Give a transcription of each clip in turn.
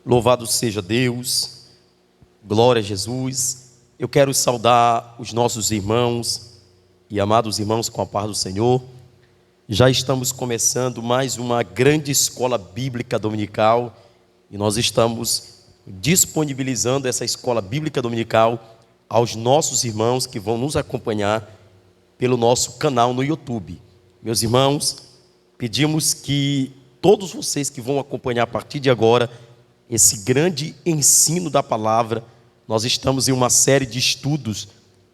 Louvado seja Deus, glória a Jesus. Eu quero saudar os nossos irmãos e amados irmãos com a paz do Senhor. Já estamos começando mais uma grande escola bíblica dominical e nós estamos disponibilizando essa escola bíblica dominical aos nossos irmãos que vão nos acompanhar pelo nosso canal no YouTube. Meus irmãos, pedimos que todos vocês que vão acompanhar a partir de agora esse grande ensino da palavra, nós estamos em uma série de estudos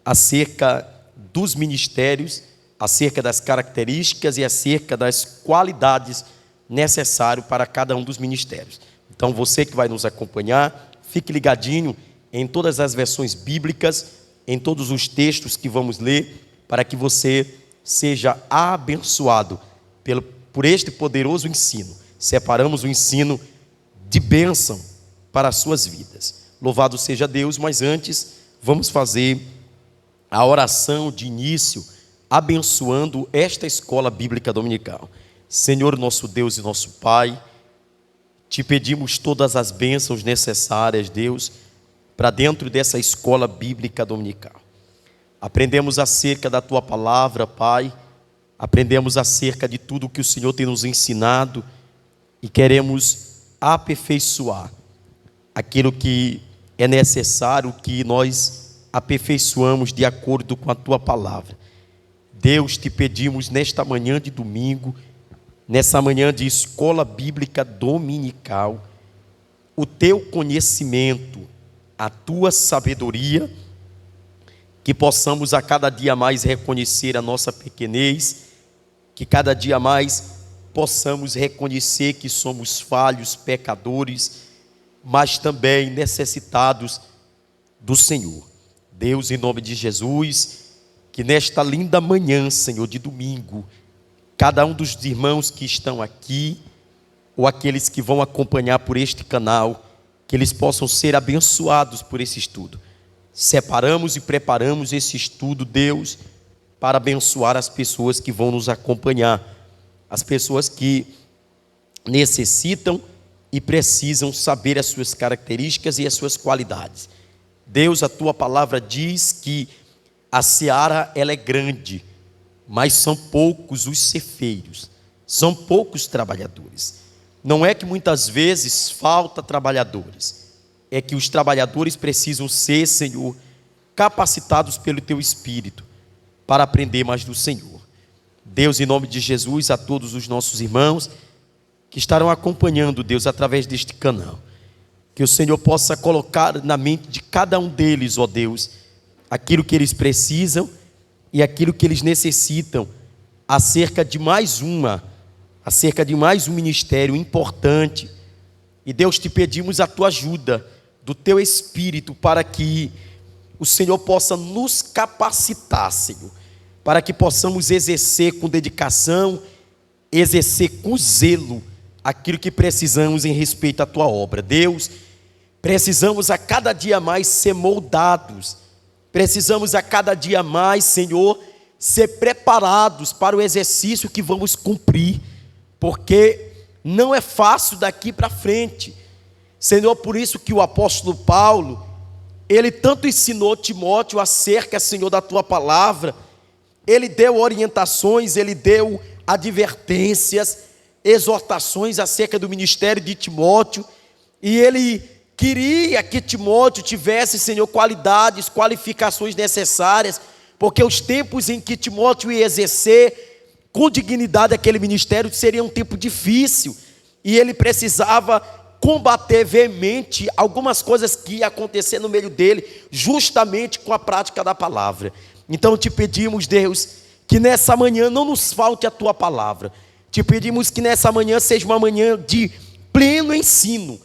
acerca dos ministérios, acerca das características e acerca das qualidades necessárias para cada um dos ministérios. Então você que vai nos acompanhar, fique ligadinho em todas as versões bíblicas, em todos os textos que vamos ler, para que você seja abençoado por este poderoso ensino. Separamos o ensino de bênção para as suas vidas. Louvado seja Deus, mas antes vamos fazer a oração de início, abençoando esta escola bíblica dominical. Senhor, nosso Deus e nosso Pai, te pedimos todas as bênçãos necessárias, Deus, para dentro dessa escola bíblica dominical. Aprendemos acerca da Tua palavra, Pai, aprendemos acerca de tudo que o Senhor tem nos ensinado e queremos aperfeiçoar aquilo que é necessário que nós aperfeiçoamos de acordo com a Tua palavra. Deus, te pedimos nesta manhã de domingo, nessa manhã de escola bíblica dominical, o Teu conhecimento, a Tua sabedoria, que possamos a cada dia mais reconhecer a nossa pequenez, que cada dia mais possamos reconhecer que somos falhos, pecadores, mas também necessitados do Senhor. Deus, em nome de Jesus, que nesta linda manhã, Senhor, de domingo, cada um dos irmãos que estão aqui, ou aqueles que vão acompanhar por este canal, que eles possam ser abençoados por esse estudo. Separamos e preparamos esse estudo, Deus, para abençoar as pessoas que vão nos acompanhar, as pessoas que necessitam e precisam saber as suas características e as suas qualidades. Deus, a Tua palavra diz que a seara ela é grande, mas são poucos os ceifeiros, são poucos trabalhadores. Não é que muitas vezes falta trabalhadores, é que os trabalhadores precisam ser, Senhor, capacitados pelo Teu Espírito para aprender mais do Senhor. Deus, em nome de Jesus, a todos os nossos irmãos que estarão acompanhando, Deus, através deste canal, que o Senhor possa colocar na mente de cada um deles, ó Deus, aquilo que eles precisam e aquilo que eles necessitam acerca de mais um ministério importante. E Deus, te pedimos a Tua ajuda, do Teu Espírito, para que o Senhor possa nos capacitar, Senhor, para que possamos exercer com dedicação, exercer com zelo aquilo que precisamos em respeito à Tua obra. Deus, precisamos a cada dia mais ser moldados, precisamos a cada dia mais, Senhor, ser preparados para o exercício que vamos cumprir, porque não é fácil daqui para frente, Senhor. Por isso que o apóstolo Paulo, ele tanto ensinou Timóteo acerca, Senhor, da Tua palavra. Ele deu orientações, ele deu advertências, exortações acerca do ministério de Timóteo, e ele queria que Timóteo tivesse, Senhor, qualidades, qualificações necessárias, porque os tempos em que Timóteo ia exercer com dignidade aquele ministério seria um tempo difícil, e ele precisava combater veemente algumas coisas que iam acontecer no meio dele, justamente com a prática da palavra. Então te pedimos, Deus, que nessa manhã não nos falte a Tua palavra. Te pedimos que nessa manhã seja uma manhã de pleno ensino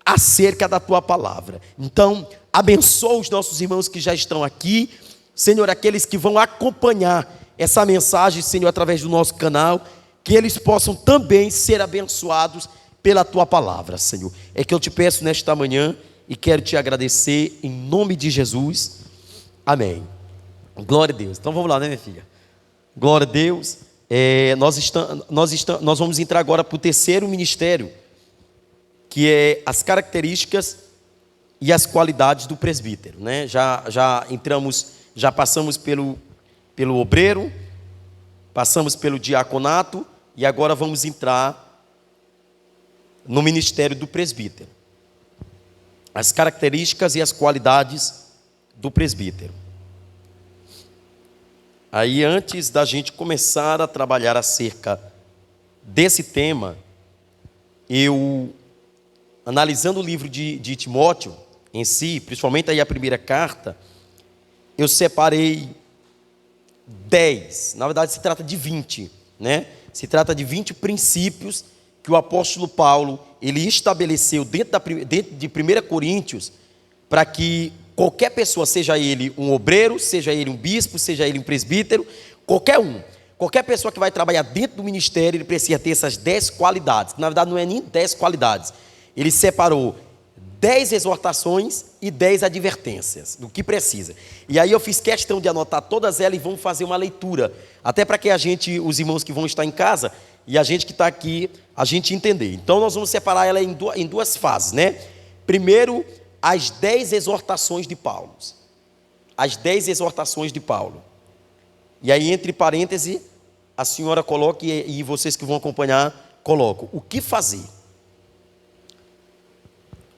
acerca da Tua palavra. Então, abençoa os nossos irmãos que já estão aqui, Senhor, aqueles que vão acompanhar essa mensagem, Senhor, através do nosso canal, que eles possam também ser abençoados pela Tua palavra, Senhor. É que eu te peço nesta manhã e quero te agradecer em nome de Jesus. Amém. Glória a Deus. Então vamos lá, né, minha filha? Glória a Deus. Nós vamos entrar agora para o terceiro ministério, que que é as características e as qualidades do presbítero, né? Já passamos pelo obreiro, passamos pelo diaconato e agora vamos entrar no ministério do presbítero. As características e as qualidades do presbítero. Aí, antes da gente começar a trabalhar acerca desse tema, eu, analisando o livro de Timóteo em si, principalmente aí a primeira carta, eu separei 10, na verdade se trata de 20, né? Se trata de 20 princípios que o apóstolo Paulo, ele estabeleceu dentro de 1 Coríntios, para que qualquer pessoa, seja ele um obreiro, seja ele um bispo, seja ele um presbítero, qualquer pessoa que vai trabalhar dentro do ministério, ele precisa ter essas 10 qualidades, que na verdade não é nem 10 qualidades, ele separou 10 exortações e 10 advertências do que precisa. E aí eu fiz questão de anotar todas elas e vamos fazer uma leitura, até para que os irmãos que vão estar em casa e a gente que está aqui, a gente entender. Então nós vamos separar ela em duas fases, né? Primeiro, as 10 exortações de Paulo. As 10 exortações de Paulo. E aí, entre parênteses, a senhora coloca e vocês que vão acompanhar, colocam. O que fazer?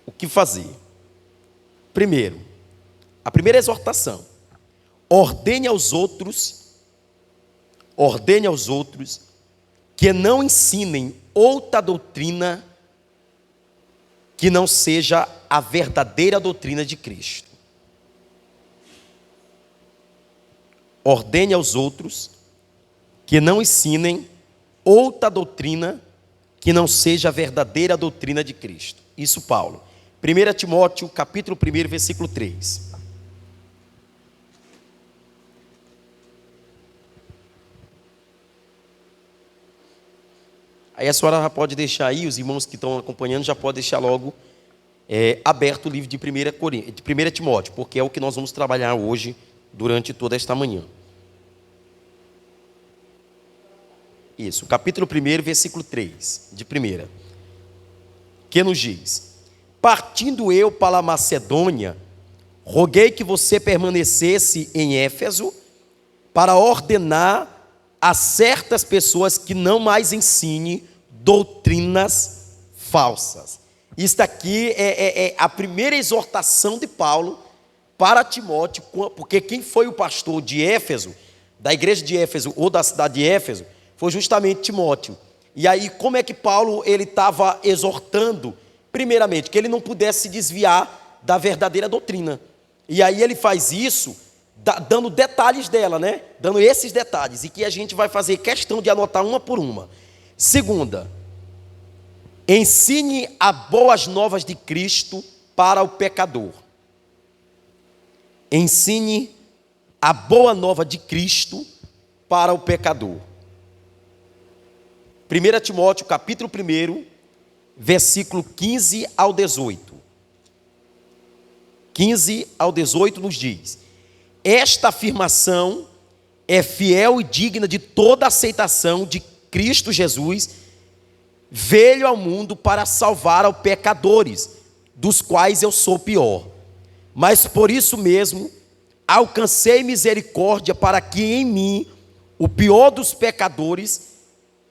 O que fazer? Primeiro, a primeira exortação. Ordene aos outros que não ensinem outra doutrina que não seja a verdadeira doutrina de Cristo. Ordene aos outros que não ensinem outra doutrina que não seja a verdadeira doutrina de Cristo. Isso Paulo. 1 Timóteo, capítulo 1, versículo 3. Aí a senhora já pode deixar aí, os irmãos que estão acompanhando já podem deixar logo aberto o livro de 1 Timóteo, porque é o que nós vamos trabalhar hoje, durante toda esta manhã. Isso, capítulo 1, versículo 3, de 1. Que nos diz: partindo eu para a Macedônia, roguei que você permanecesse em Éfeso, para ordenar a certas pessoas que não mais ensine doutrinas falsas. Isto aqui é a primeira exortação de Paulo para Timóteo, porque quem foi o pastor de Éfeso, da igreja de Éfeso ou da cidade de Éfeso, foi justamente Timóteo. E aí, como é que Paulo ele estava exortando? Primeiramente, que ele não pudesse se desviar da verdadeira doutrina. E aí ele faz isso dando detalhes dela, né? Dando esses detalhes, e que a gente vai fazer questão de anotar uma por uma. Segunda, ensine as boas novas de Cristo para o pecador. Ensine a boa nova de Cristo para o pecador. 1 Timóteo, capítulo 1, versículo 15 ao 18. 15 ao 18 nos diz: esta afirmação é fiel e digna de toda aceitação de Cristo Jesus, veio ao mundo para salvar aos pecadores, dos quais eu sou pior. Mas por isso mesmo, alcancei misericórdia para que em mim, o pior dos pecadores,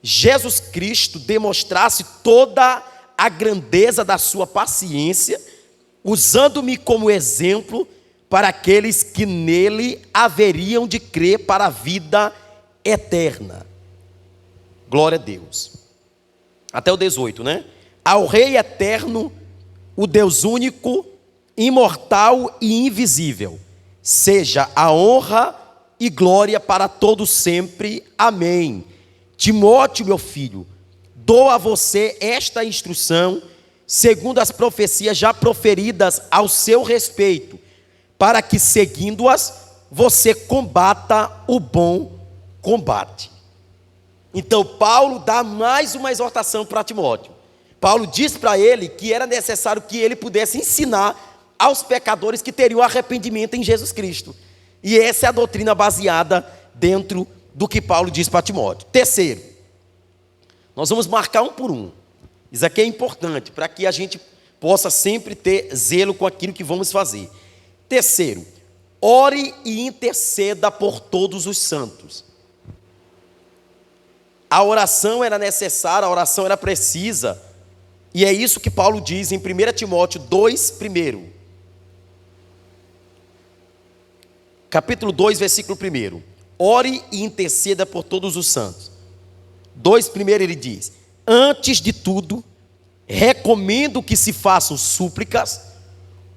Jesus Cristo demonstrasse toda a grandeza da sua paciência, usando-me como exemplo para aqueles que nele haveriam de crer para a vida eterna. Glória a Deus. Até o 18, né? Ao Rei eterno, o Deus único, imortal e invisível, seja a honra e glória para todos sempre. Amém. Timóteo, meu filho, dou a você esta instrução, segundo as profecias já proferidas ao seu respeito, para que, seguindo-as, você combata o bom combate. Então, Paulo dá mais uma exortação para Timóteo. Paulo diz para ele que era necessário que ele pudesse ensinar aos pecadores que teriam arrependimento em Jesus Cristo. E essa é a doutrina baseada dentro do que Paulo diz para Timóteo. Terceiro, nós vamos marcar um por um. Isso aqui é importante para que a gente possa sempre ter zelo com aquilo que vamos fazer. Terceiro, ore e interceda por todos os santos. A oração era necessária, a oração era precisa, e é isso que Paulo diz em 1 Timóteo 2, capítulo 2, versículo 1. Ore e interceda por todos os santos. 2:1 ele diz: antes de tudo, recomendo que se façam súplicas,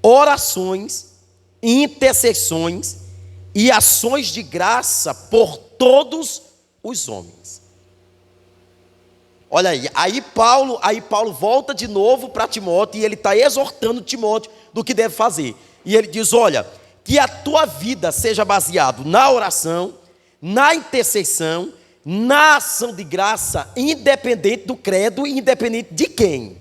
orações, intercessões e ações de graça por todos os homens. Olha aí Paulo volta de novo para Timóteo e ele está exortando Timóteo do que deve fazer. E ele diz: olha, que a tua vida seja baseada na oração, na intercessão, na ação de graça, independente do credo e independente de quem.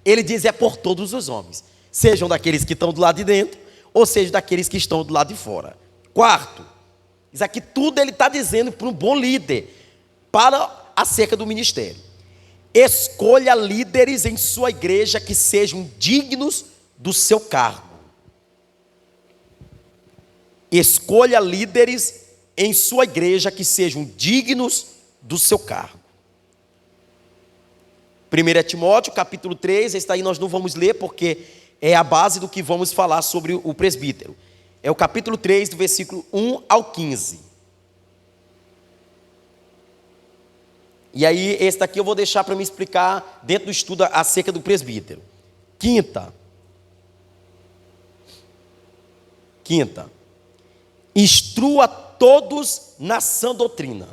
Ele diz: é por todos os homens, sejam daqueles que estão do lado de dentro, ou seja daqueles que estão do lado de fora. Quarto, isso aqui tudo ele está dizendo para um bom líder, para acerca do ministério. Escolha líderes em sua igreja que sejam dignos do seu cargo. Escolha líderes em sua igreja que sejam dignos do seu cargo. 1 Timóteo, capítulo 3, esse aí nós não vamos ler porque é a base do que vamos falar sobre o presbítero. É o capítulo 3, do versículo 1 ao 15. E aí, esse daqui eu vou deixar para me explicar dentro do estudo acerca do presbítero. Quinta. Instrua todos na sã doutrina.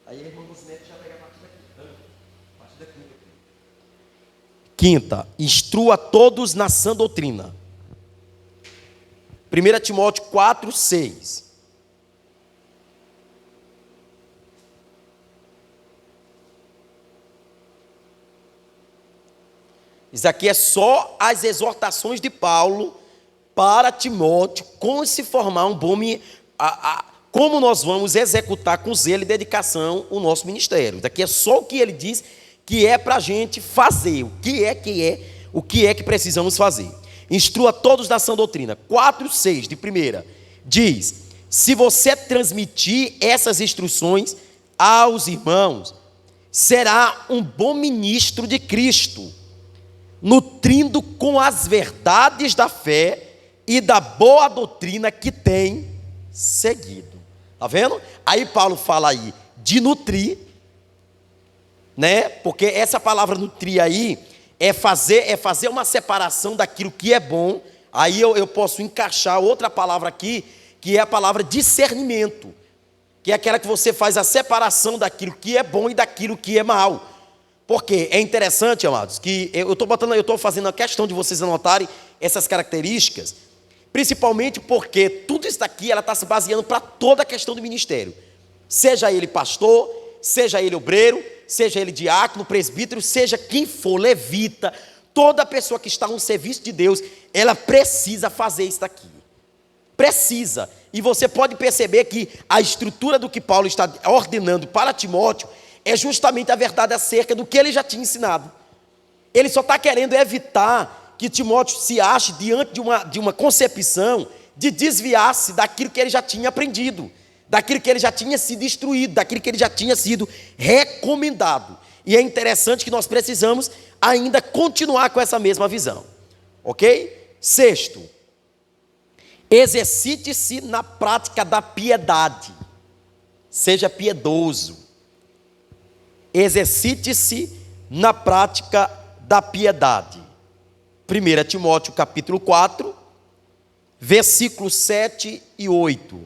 Aí, irmão Lucineto já pega a partir daqui. Quinta, instrua todos na sã doutrina. 1 Timóteo 4, 6. Isso aqui é só as exortações de Paulo para Timóteo, como se formar um bom, como nós vamos executar com zelo e dedicação o nosso ministério. Isso aqui é só o que ele diz que é para a gente fazer, o que é que precisamos fazer. Instrua todos na sã doutrina. 4:6 de primeira diz: se você transmitir essas instruções aos irmãos, será um bom ministro de Cristo, nutrindo com as verdades da fé e da boa doutrina que tem seguido. Está vendo? Aí Paulo fala aí de nutrir, né? Porque essa palavra nutrir aí é fazer uma separação daquilo que é bom. Aí eu posso encaixar outra palavra aqui, que é a palavra discernimento, que é aquela que você faz a separação daquilo que é bom e daquilo que é mal. Porque é interessante, amados, que eu estou fazendo a questão de vocês anotarem essas características, principalmente porque tudo isso daqui ela está se baseando para toda a questão do ministério. Seja ele pastor, seja ele obreiro, seja ele diácono, presbítero, seja quem for, levita, toda pessoa que está no serviço de Deus, ela precisa fazer isso daqui. Precisa. E você pode perceber que a estrutura do que Paulo está ordenando para Timóteo é justamente a verdade acerca do que ele já tinha ensinado. Ele só está querendo evitar que Timóteo se ache diante de uma concepção de desviar-se daquilo que ele já tinha aprendido, daquilo que ele já tinha sido instruído, daquilo que ele já tinha sido recomendado. E é interessante que nós precisamos ainda continuar com essa mesma visão. Ok? Sexto, exercite-se na prática da piedade. Seja piedoso. Exercite-se na prática da piedade. 1 Timóteo capítulo 4, versículos 7 e 8.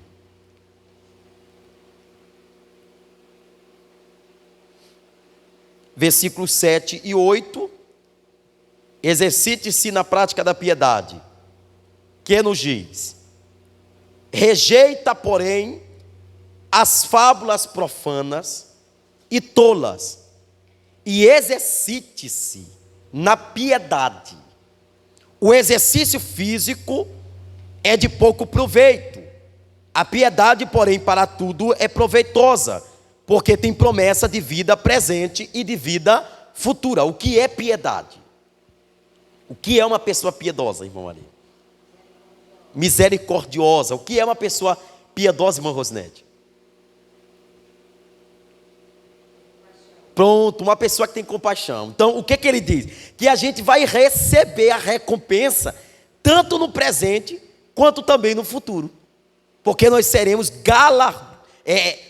Versículos 7 e 8. Exercite-se na prática da piedade. Que nos diz: rejeita, porém, as fábulas profanas e tolas, e exercite-se na piedade. O exercício físico é de pouco proveito. A piedade, porém, para tudo é proveitosa, porque tem promessa de vida presente e de vida futura. O que é piedade? O que é uma pessoa piedosa, irmão Ali? Misericordiosa. O que é uma pessoa piedosa, irmã Rosnete? Pronto, uma pessoa que tem compaixão. Então, o que ele diz? Que a gente vai receber a recompensa, tanto no presente, quanto também no futuro. Porque nós seremos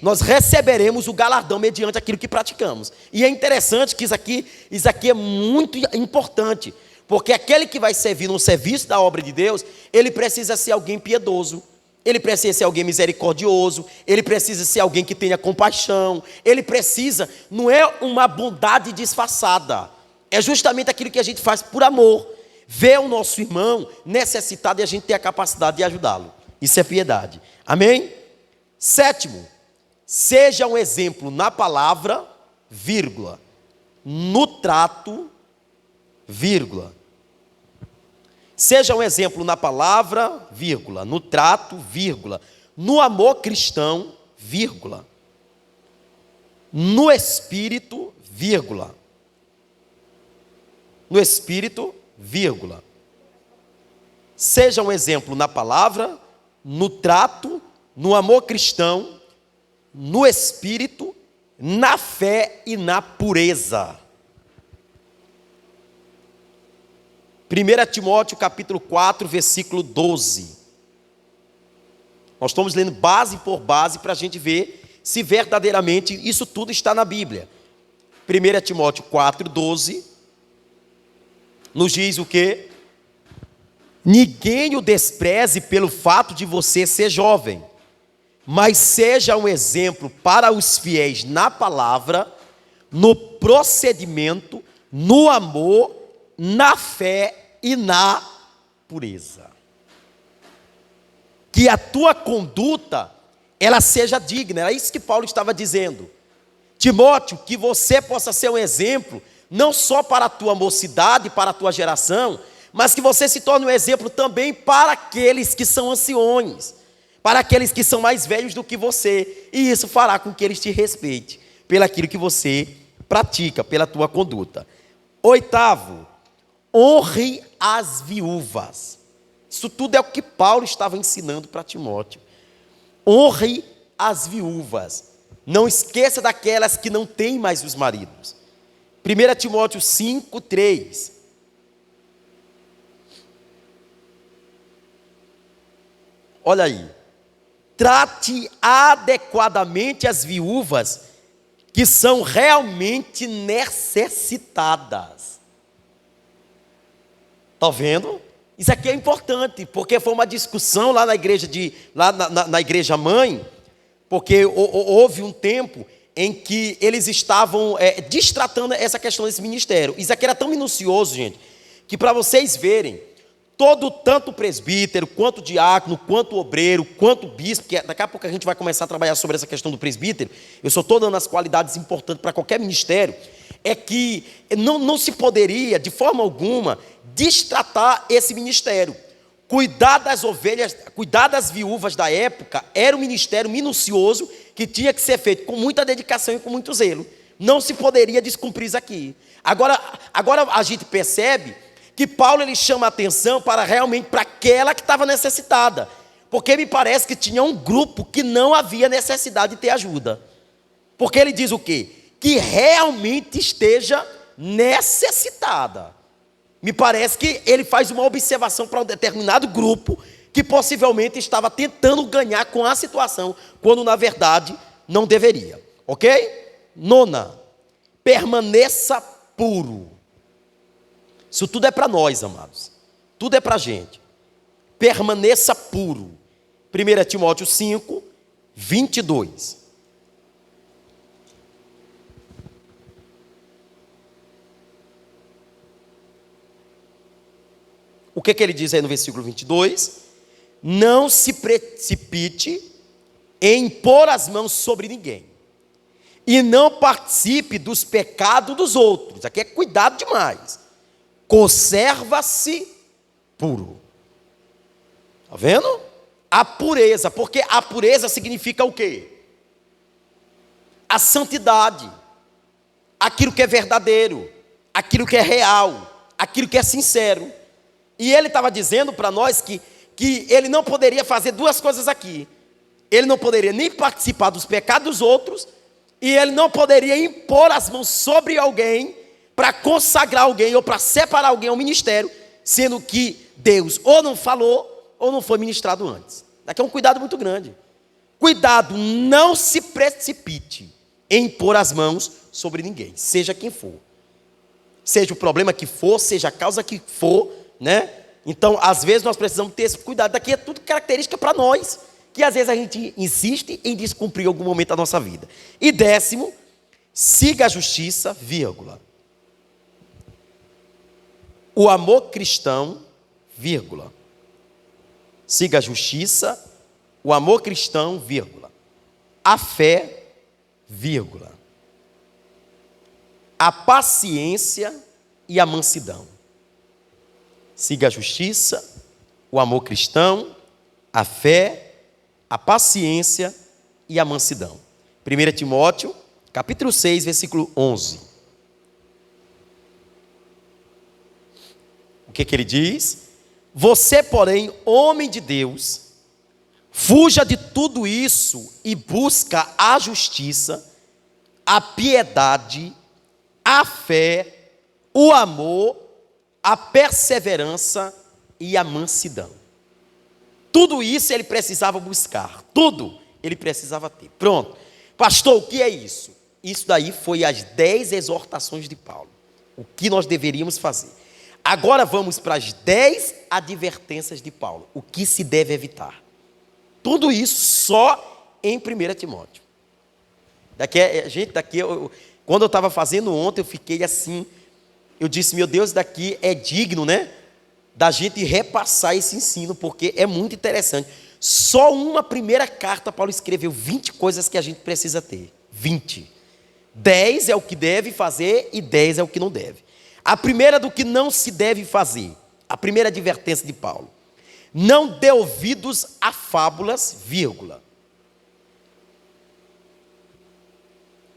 nós receberemos o galardão mediante aquilo que praticamos. E é interessante que isso aqui é muito importante, porque aquele que vai servir no serviço da obra de Deus, ele precisa ser alguém piedoso, ele precisa ser alguém misericordioso, ele precisa ser alguém que tenha compaixão, ele precisa, não é uma bondade disfarçada, é justamente aquilo que a gente faz por amor, ver o nosso irmão necessitado e a gente ter a capacidade de ajudá-lo. Isso é piedade. Amém? Sétimo, seja um exemplo na palavra, vírgula, no trato, vírgula. Seja um exemplo na palavra, vírgula, no trato, vírgula, no amor cristão, vírgula, no espírito, vírgula, no espírito, vírgula. Seja um exemplo na palavra, no trato, no amor cristão, no espírito, na fé e na pureza. 1 Timóteo capítulo 4, versículo 12. Nós estamos lendo base por base para a gente ver se verdadeiramente isso tudo está na Bíblia. 1 Timóteo 4, 12 nos diz o quê? Ninguém o despreze pelo fato de você ser jovem, mas seja um exemplo para os fiéis na palavra, no procedimento, no amor, na fé e na pureza. Que a tua conduta, ela seja digna. É isso que Paulo estava dizendo. Timóteo, que você possa ser um exemplo, não só para a tua mocidade, para a tua geração, mas que você se torne um exemplo também para aqueles que são anciões, para aqueles que são mais velhos do que você, e isso fará com que eles te respeitem, pelaquilo que você pratica, pela tua conduta. Oitavo, honre as viúvas. Isso tudo é o que Paulo estava ensinando para Timóteo. Honre as viúvas. Não esqueça daquelas que não têm mais os maridos. 1 Timóteo 5, 3. Olha aí. Trate adequadamente as viúvas que são realmente necessitadas. Está vendo? Isso aqui é importante, porque foi uma discussão lá na igreja, na igreja mãe, porque houve um tempo em que eles estavam destratando essa questão desse ministério. Isso aqui era tão minucioso, gente, que para vocês verem, tanto o presbítero, quanto o diácono, quanto o obreiro, quanto o bispo, que daqui a pouco a gente vai começar a trabalhar sobre essa questão do presbítero, eu só estou dando as qualidades importantes para qualquer ministério, é que não se poderia, de forma alguma, destratar esse ministério. Cuidar das ovelhas, cuidar das viúvas da época, era um ministério minucioso, que tinha que ser feito com muita dedicação e com muito zelo. Não se poderia descumprir isso aqui. Agora a gente percebe que Paulo ele chama a atenção para realmente para aquela que estava necessitada, porque me parece que tinha um grupo que não havia necessidade de ter ajuda, porque ele diz o quê? Que realmente esteja necessitada. Me parece que ele faz uma observação para um determinado grupo que possivelmente estava tentando ganhar com a situação, quando na verdade não deveria, ok? Nona, permaneça puro. Isso tudo é para nós, amados. Tudo é para a gente. Permaneça puro. 1 Timóteo 5, 22. O que ele diz aí no versículo 22? Não se precipite em impor as mãos sobre ninguém. E não participe dos pecados dos outros. Aqui é cuidado demais. Conserva-se puro. Está vendo? A pureza, porque a pureza significa o quê? a santidade, aquilo que é verdadeiro, aquilo que é real, aquilo que é sincero. E ele estava dizendo para nós que ele não poderia fazer duas coisas aqui. Ele não poderia nem participar dos pecados dos outros, e ele não poderia impor as mãos sobre alguém para consagrar alguém ou para separar alguém ao ministério, sendo que Deus ou não falou ou não foi ministrado antes. Daqui é um cuidado muito grande. Cuidado, não se precipite em impor as mãos sobre ninguém, seja quem for. Seja o problema que for, seja a causa que for, né? Então, às vezes nós precisamos ter esse cuidado. Daqui é tudo característica para nós, que às vezes a gente insiste em descumprir em algum momento da nossa vida. E 10º, siga a justiça, vírgula. O amor cristão, vírgula. Siga a justiça, o amor cristão, vírgula. A fé, vírgula. A paciência e a mansidão. Siga a justiça, o amor cristão, a fé, a paciência e a mansidão. 1 Timóteo, capítulo 6, versículo 11. O que ele diz? Você, porém, homem de Deus, fuja de tudo isso e busca a justiça, a piedade, a fé, o amor, a perseverança e a mansidão. Tudo isso ele precisava buscar, tudo ele precisava ter. Pronto. Pastor, o que é isso? Isso daí foi as 10 exortações de Paulo. O que nós deveríamos fazer. Agora vamos para as 10 advertências de Paulo. O que se deve evitar. Tudo isso só em 1 Timóteo. Quando eu estava fazendo ontem, eu fiquei assim, eu disse, meu Deus, daqui é digno, né? Da gente repassar esse ensino, porque é muito interessante. Só uma primeira carta, Paulo escreveu 20 coisas que a gente precisa ter. 20. 10 é o que deve fazer e 10 é o que não deve. A primeira do que não se deve fazer. A primeira advertência de Paulo. Não dê ouvidos a fábulas, vírgula.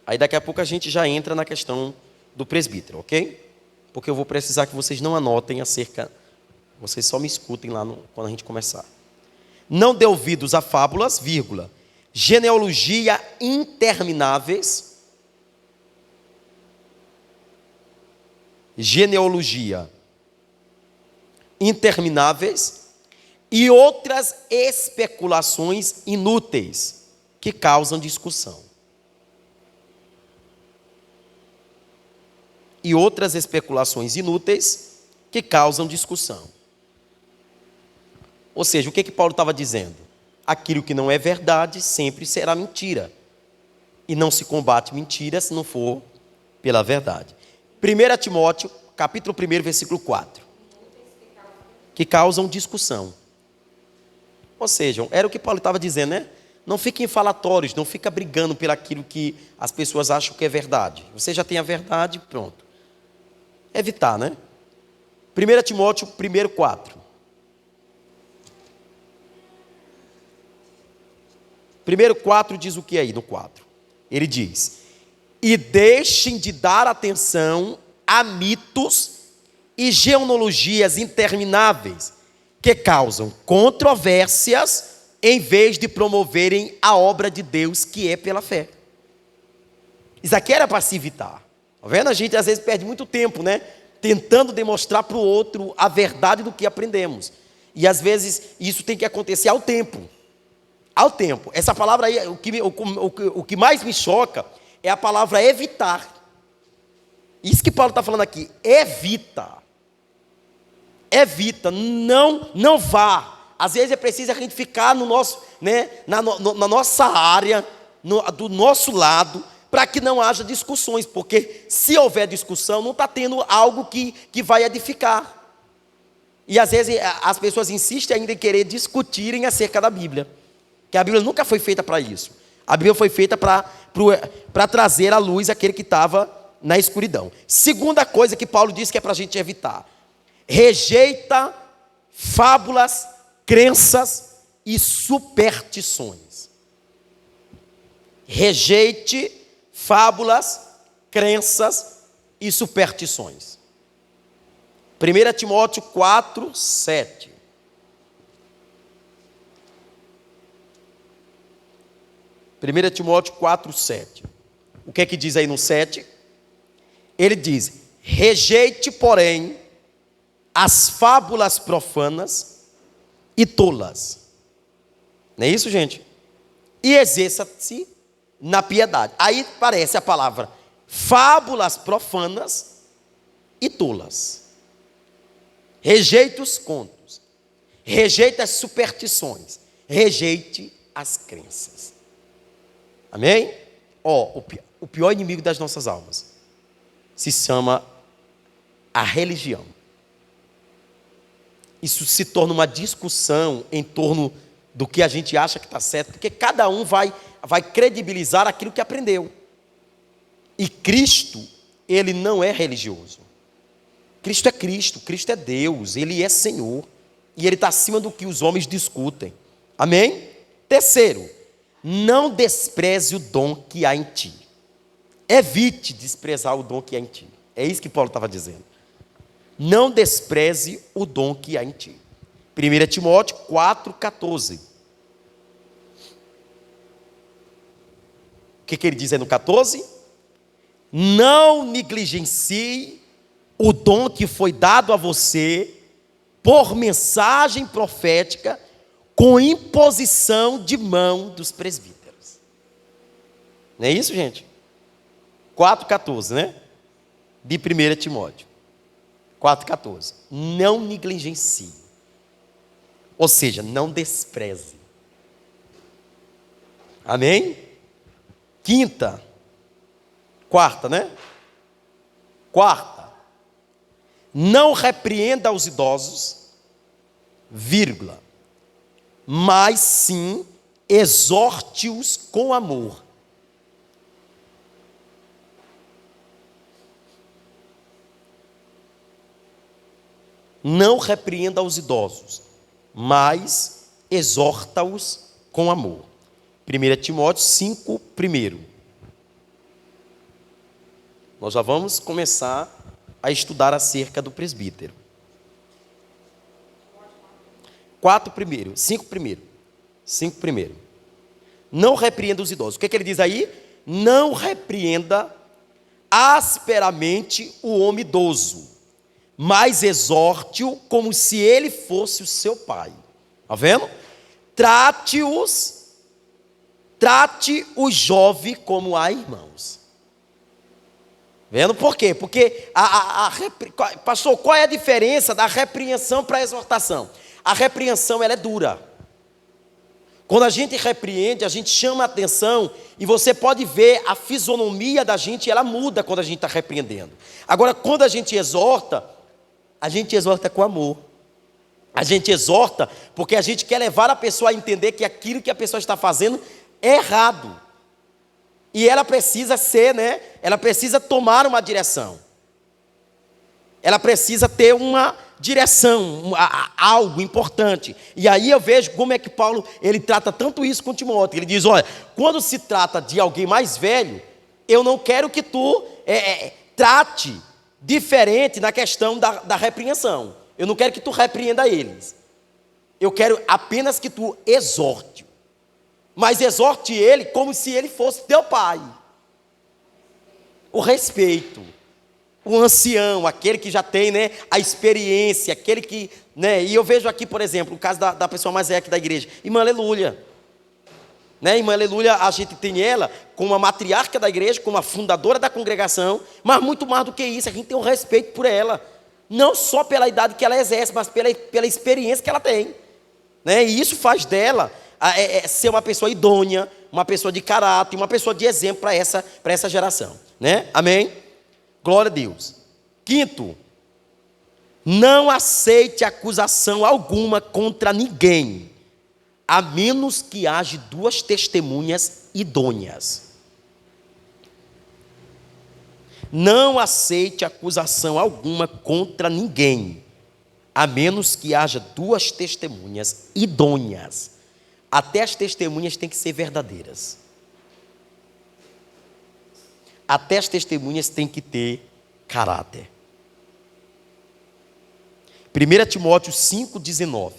Aí daqui a pouco a gente já entra na questão do presbítero, ok? Porque eu vou precisar que vocês não anotem acerca... Vocês só me escutem lá quando a gente começar. Não dê ouvidos a fábulas, vírgula. Genealogia intermináveis. Genealogia intermináveis e outras especulações inúteis que causam discussão. E outras especulações inúteis que causam discussão. Ou seja, o que Paulo estava dizendo? Aquilo que não é verdade sempre será mentira. E não se combate mentira se não for pela verdade. 1 Timóteo, capítulo 1, versículo 4. Que causam discussão. Ou seja, era o que Paulo estava dizendo, né? Não fiquem em falatórios, não fica brigando por aquilo que as pessoas acham que é verdade. Você já tem a verdade, pronto. Evitar, né? 1 Timóteo 1, 4. 1:4 diz o que aí no 4? Ele diz: e deixem de dar atenção a mitos e genealogias intermináveis que causam controvérsias em vez de promoverem a obra de Deus que é pela fé. Isso aqui era para se evitar. Tá vendo? A gente às vezes perde muito tempo, né? Tentando demonstrar para o outro a verdade do que aprendemos. E às vezes isso tem que acontecer ao tempo. Ao tempo. Essa palavra aí, o que mais me choca é a palavra evitar. Isso que Paulo está falando aqui. Evita. Evita. Não vá. Às vezes é preciso a gente ficar no nosso, né, na nossa área, do nosso lado, para que não haja discussões. Porque se houver discussão, não está tendo algo que vai edificar. E às vezes as pessoas insistem ainda em querer discutirem acerca da Bíblia. Que a Bíblia nunca foi feita para isso. A Bíblia foi feita para trazer à luz aquele que estava na escuridão. Segunda coisa que Paulo diz que é para a gente evitar. Rejeita fábulas, crenças e superstições. Rejeite fábulas, crenças e superstições. 1 Timóteo 4, 7. 1 Timóteo 4, 7. O que é que diz aí no 7? Ele diz: rejeite, porém, as fábulas profanas e tolas. Não é isso, gente? E exerça-se na piedade. Aí aparece a palavra fábulas profanas e tolas. Rejeite os contos, rejeite as superstições, rejeite as crenças. Amém? O pior inimigo das nossas almas se chama a religião. Isso se torna uma discussão em torno do que a gente acha que está certo, porque cada um vai credibilizar aquilo que aprendeu. E Cristo, ele não é religioso. Cristo é Cristo, Cristo é Deus, Ele é Senhor. E Ele está acima do que os homens discutem. Amém? Terceiro, não despreze o dom que há em ti. Evite desprezar o dom que há em ti. É isso que Paulo estava dizendo. Não despreze o dom que há em ti. 1 Timóteo 4, 14. O que ele diz aí no 14? Não negligencie o dom que foi dado a você por mensagem profética com imposição de mão dos presbíteros. Não é isso, gente? 4,14, né? De 1 Timóteo. 4,14. Não negligencie. Ou seja, não despreze. Amém? Quarta, né? Quarta. Não repreenda os idosos, vírgula, mas sim exorte-os com amor. Não repreenda os idosos, mas exorta-os com amor. 1 Timóteo 5, 1. Nós já vamos começar a estudar acerca do presbítero. 5 primeiro. Não repreenda os idosos. O que ele diz aí? Não repreenda asperamente o homem idoso, mas exorte-o como se ele fosse o seu pai. Está vendo? Trate o jovem como a irmãos. Vendo por quê? Porque, pastor, qual é a diferença da repreensão para a exortação? A repreensão, ela é dura. Quando a gente repreende, a gente chama a atenção e você pode ver a fisionomia da gente, ela muda quando a gente está repreendendo. Agora, quando a gente exorta com amor. A gente exorta porque a gente quer levar a pessoa a entender que aquilo que a pessoa está fazendo é errado. E ela precisa ser, né? Ela precisa tomar uma direção. Ela precisa ter uma direção, algo importante. E aí eu vejo como é que Paulo, ele trata tanto isso com Timóteo. Ele diz, olha, quando se trata de alguém mais velho, eu não quero que tu trate diferente na questão da repreensão. Eu não quero que tu repreenda eles. Eu quero apenas que tu exorte. Mas exorte ele como se ele fosse teu pai. O respeito. O ancião, aquele que já tem, né, a experiência, aquele que, né, e eu vejo aqui, por exemplo, o caso da pessoa mais velha aqui da igreja, irmã Aleluia. Né, irmã Aleluia, a gente tem ela como a matriarca da igreja, como a fundadora da congregação, mas muito mais do que isso, a gente tem um respeito por ela. Não só pela idade que ela exerce, mas pela experiência que ela tem. Né, e isso faz dela ser uma pessoa idônea, uma pessoa de caráter, uma pessoa de exemplo para essa geração. Né? Amém? Glória a Deus. Quinto, não aceite acusação alguma contra ninguém, a menos que haja 2 testemunhas idôneas. Não aceite acusação alguma contra ninguém, a menos que haja 2 testemunhas idôneas. Até as testemunhas têm que ser verdadeiras. até as testemunhas têm que ter caráter. 1 Timóteo 5,19.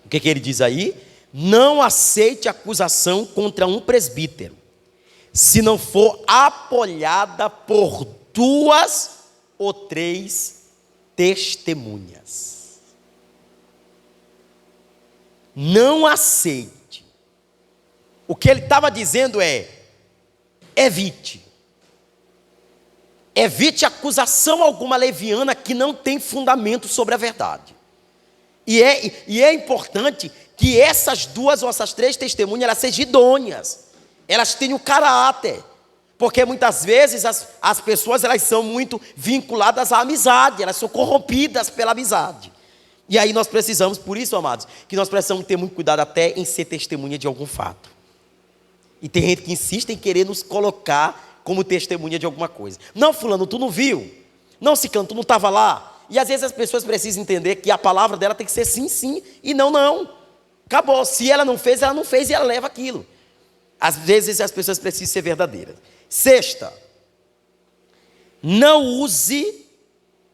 O que ele diz aí? Não aceite acusação contra um presbítero, se não for apoiada por 2 ou 3 testemunhas. Não aceite. O que ele estava dizendo é: evite. Evite acusação alguma leviana que não tem fundamento sobre a verdade. E é importante que essas 2 ou essas 3 testemunhas elas sejam idôneas. Elas tenham caráter. Porque muitas vezes as pessoas elas são muito vinculadas à amizade. Elas são corrompidas pela amizade. E aí nós precisamos, por isso, amados, que nós precisamos ter muito cuidado até em ser testemunha de algum fato. E tem gente que insiste em querer nos colocar como testemunha de alguma coisa. Não, fulano, tu não viu? Não, ciclano, tu não estava lá? E às vezes as pessoas precisam entender que a palavra dela tem que ser sim, sim, e não, não. Acabou. Se ela não fez e ela leva aquilo. Às vezes as pessoas precisam ser verdadeiras. 6ª, não use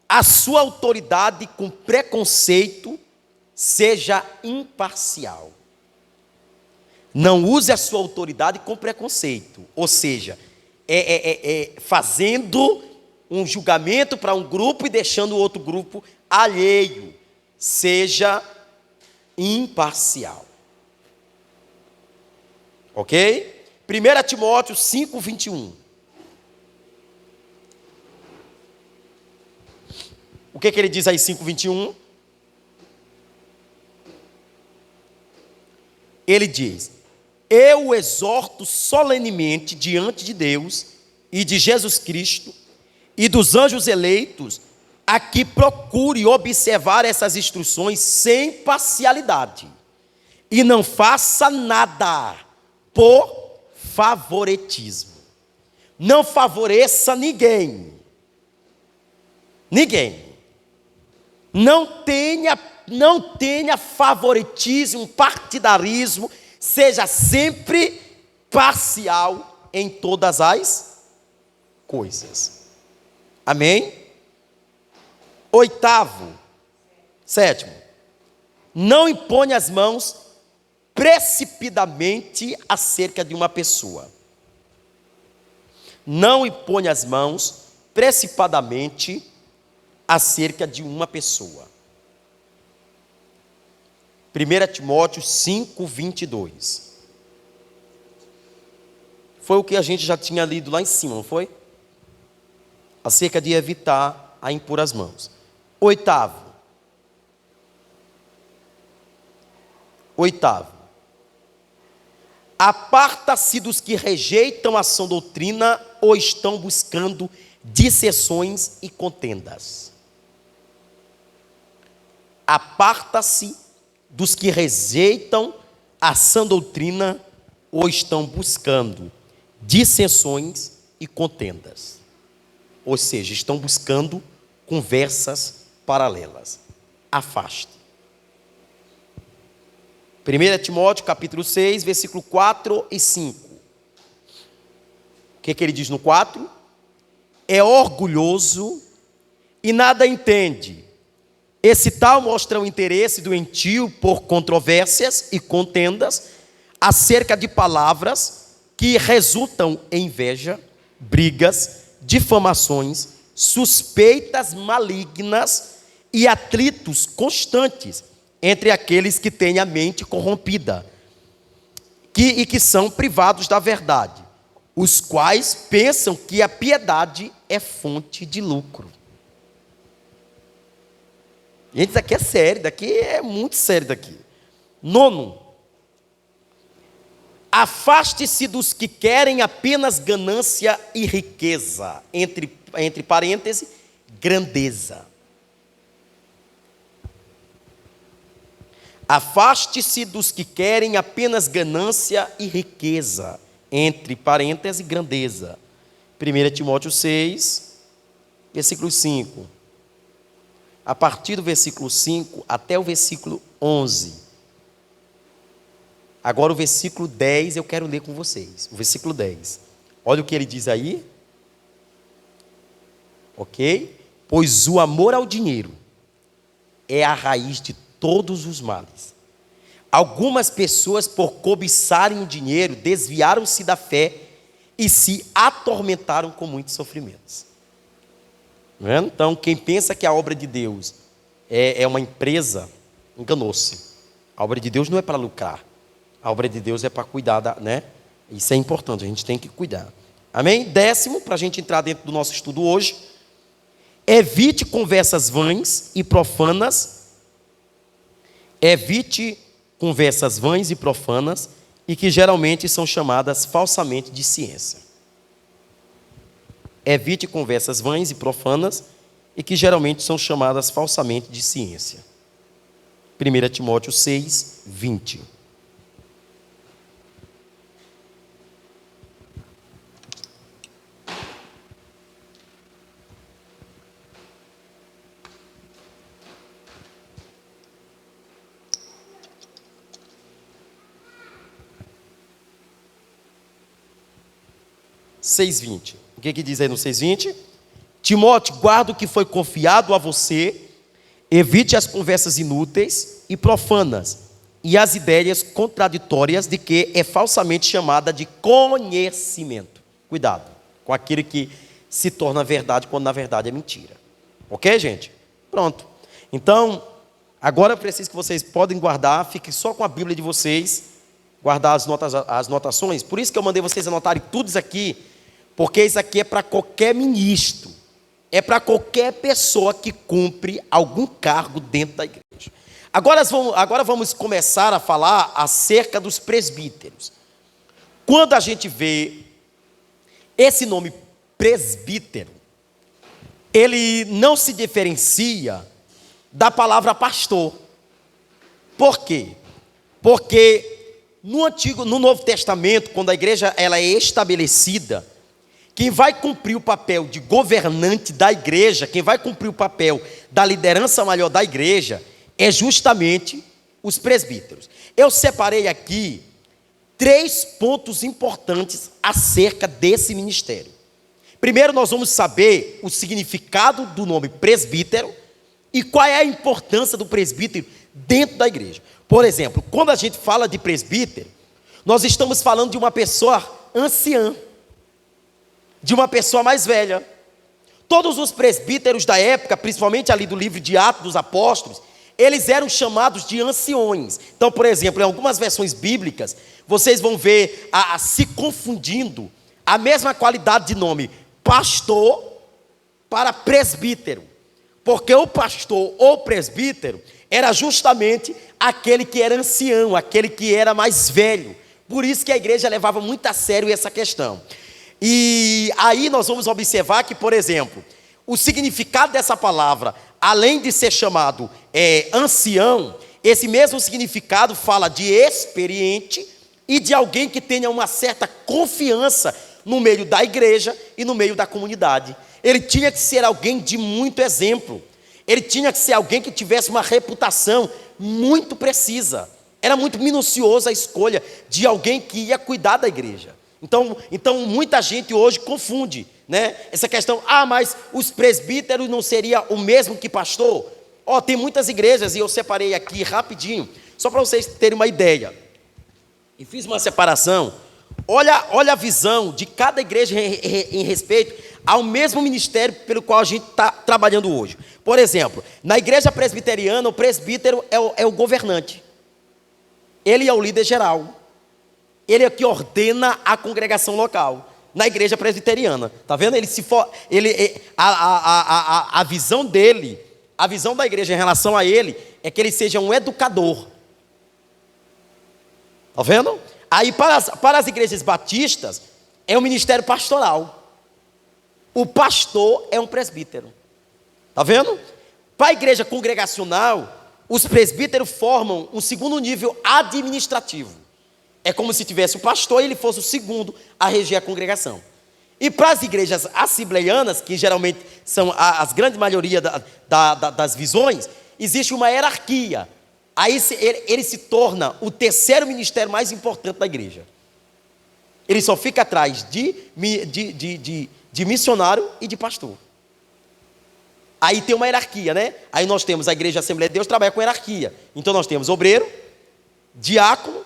a sua autoridade com preconceito, seja imparcial. Não use a sua autoridade com preconceito, ou seja, fazendo um julgamento para um grupo e deixando o outro grupo alheio. Seja imparcial. Ok? 1 Timóteo 5,21. O que ele diz aí, 5,21? Ele diz: eu o exorto solenemente diante de Deus e de Jesus Cristo e dos anjos eleitos, a que procure observar essas instruções sem parcialidade, e não faça nada por favoritismo. Não favoreça ninguém. Ninguém. Não tenha favoritismo, partidarismo. Seja sempre parcial em todas as coisas. Amém? 8º, 7º. Não imponha as mãos precipitadamente acerca de uma pessoa. Não imponha as mãos precipitadamente acerca de uma pessoa. 1 Timóteo 5,22. Foi o que a gente já tinha lido lá em cima, não foi? Acerca de evitar a impor as mãos. 8º. Aparta-se dos que rejeitam a sã doutrina ou estão buscando dissensões e contendas. Aparta-se dos que rejeitam a sã doutrina ou estão buscando dissensões e contendas. Ou seja, estão buscando conversas paralelas. Afaste. 1 Timóteo capítulo 6, versículo 4 e 5. O que ele diz no 4? É orgulhoso e nada entende. Esse tal mostra o interesse doentio por controvérsias e contendas acerca de palavras que resultam em inveja, brigas, difamações, suspeitas malignas e atritos constantes entre aqueles que têm a mente corrompida e que são privados da verdade, os quais pensam que a piedade é fonte de lucro. Gente, isso aqui é sério, daqui é muito sério daqui. 9. Afaste-se dos que querem apenas ganância e riqueza, entre parênteses, grandeza. Afaste-se dos que querem apenas ganância e riqueza, entre parênteses, grandeza. 1 Timóteo 6, versículo 5. A partir do versículo 5 até o versículo 11. Agora o versículo 10 eu quero ler com vocês. O versículo 10. Olha o que ele diz aí. Ok? Pois o amor ao dinheiro é a raiz de todos os males. Algumas pessoas, por cobiçarem o dinheiro, desviaram-se da fé e se atormentaram com muitos sofrimentos. Não é? Então, quem pensa que a obra de Deus é uma empresa, enganou-se. A obra de Deus não é para lucrar. A obra de Deus é para cuidar, né? Isso é importante, a gente tem que cuidar. Amém? 10º, para a gente entrar dentro do nosso estudo hoje. Evite conversas vãs e profanas. Evite conversas vãs e profanas e que geralmente são chamadas falsamente de ciência. Evite conversas vãs e profanas e que geralmente são chamadas falsamente de ciência. 1 Timóteo 6, 20. O que diz aí no 6:20? Timóteo, guarda o que foi confiado a você, evite as conversas inúteis e profanas, e as ideias contraditórias de que é falsamente chamada de conhecimento. Cuidado com aquilo que se torna verdade, quando na verdade é mentira. Ok, gente? Pronto. Então, agora eu preciso que vocês podem guardar, fiquem só com a Bíblia de vocês, guardar as notações. Por isso que eu mandei vocês anotarem tudo isso aqui, porque isso aqui é para qualquer ministro, é para qualquer pessoa que cumpre algum cargo dentro da igreja. Agora vamos começar a falar acerca dos presbíteros. Quando a gente vê esse nome presbítero, ele não se diferencia da palavra pastor. Por quê? Porque no Novo Testamento, quando a igreja ela é estabelecida, quem vai cumprir o papel de governante da igreja, quem vai cumprir o papel da liderança maior da igreja, é justamente os presbíteros. Eu separei aqui 3 pontos importantes acerca desse ministério. Primeiro, nós vamos saber o significado do nome presbítero e qual é a importância do presbítero dentro da igreja. Por exemplo, quando a gente fala de presbítero, nós estamos falando de uma pessoa anciã, de uma pessoa mais velha. Todos os presbíteros da época, principalmente ali do livro de Atos dos Apóstolos, eles eram chamados de anciões. Então, por exemplo, em algumas versões bíblicas, vocês vão ver se confundindo a mesma qualidade de nome pastor para presbítero, porque o pastor ou presbítero era justamente aquele que era ancião, aquele que era mais velho. Por isso que a igreja levava muito a sério essa questão. E aí nós vamos observar que, por exemplo, o significado dessa palavra, além de ser chamado ancião, esse mesmo significado fala de experiente e de alguém que tenha uma certa confiança no meio da igreja e no meio da comunidade. Ele tinha que ser alguém de muito exemplo. Ele tinha que ser alguém que tivesse uma reputação muito precisa. Era muito minuciosa a escolha de alguém que ia cuidar da igreja. Então muita gente hoje confunde, né, essa questão. Mas os presbíteros não seria o mesmo que pastor? Tem muitas igrejas, e eu separei aqui rapidinho, só para vocês terem uma ideia. E fiz uma separação. Olha a visão de cada igreja em respeito ao mesmo ministério pelo qual a gente está trabalhando hoje. Por exemplo, na igreja presbiteriana, o presbítero é o governante. Ele é o líder geral. Ele é que ordena a congregação local. Na igreja presbiteriana, tá vendo? A visão dele, a visão da igreja em relação a ele, é que ele seja um educador. Tá vendo? Aí para as igrejas batistas, é um ministério pastoral. O pastor é um presbítero. Tá vendo? Para a igreja congregacional, os presbíteros formam um segundo nível administrativo. É como se tivesse o pastor e ele fosse o segundo a reger a congregação. E para as igrejas assembleianas, que geralmente são a grande maioria das visões, existe uma hierarquia. Aí ele se torna o terceiro ministério mais importante da igreja. Ele só fica atrás de missionário e de pastor. Aí tem uma hierarquia, né? Aí nós temos a igreja Assembleia de Deus, trabalha com hierarquia. Então nós temos obreiro, diácono,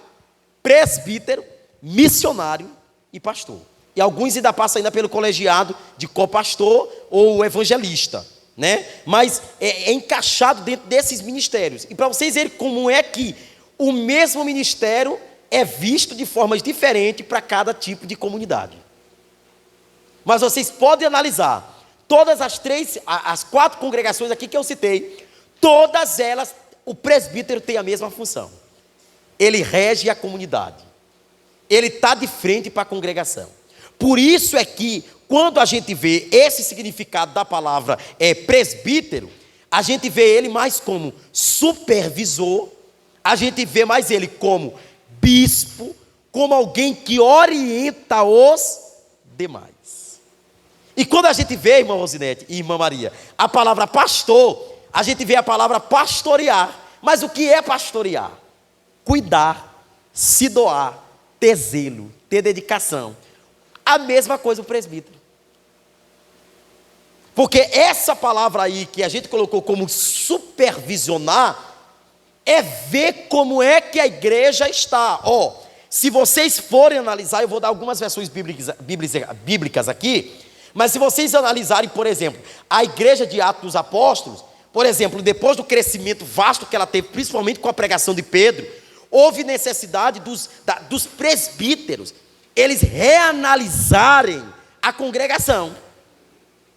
presbítero, missionário e pastor. E alguns ainda passam ainda pelo colegiado de copastor ou evangelista, né? Mas é encaixado dentro desses ministérios. E para vocês verem como é que o mesmo ministério é visto de formas diferentes para cada tipo de comunidade. Mas vocês podem analisar todas as 4 congregações aqui que eu citei, todas elas, o presbítero tem a mesma função. Ele rege a comunidade. Ele está de frente para a congregação. Por isso é que, quando a gente vê esse significado da palavra presbítero, a gente vê ele mais como supervisor, a gente vê mais ele como bispo, como alguém que orienta os demais. E quando a gente vê, irmã Rosinete e irmã Maria, a palavra pastor, a gente vê a palavra pastorear. Mas o que é pastorear? Cuidar, se doar, ter zelo, ter dedicação. A mesma coisa o presbítero. Porque essa palavra aí que a gente colocou como supervisionar, é ver como é que a igreja está. Se vocês forem analisar, eu vou dar algumas versões bíblicas aqui, mas se vocês analisarem, por exemplo, a igreja de Atos dos Apóstolos, por exemplo, depois do crescimento vasto que ela teve, principalmente com a pregação de Pedro, houve necessidade dos presbíteros, eles reanalisarem a congregação,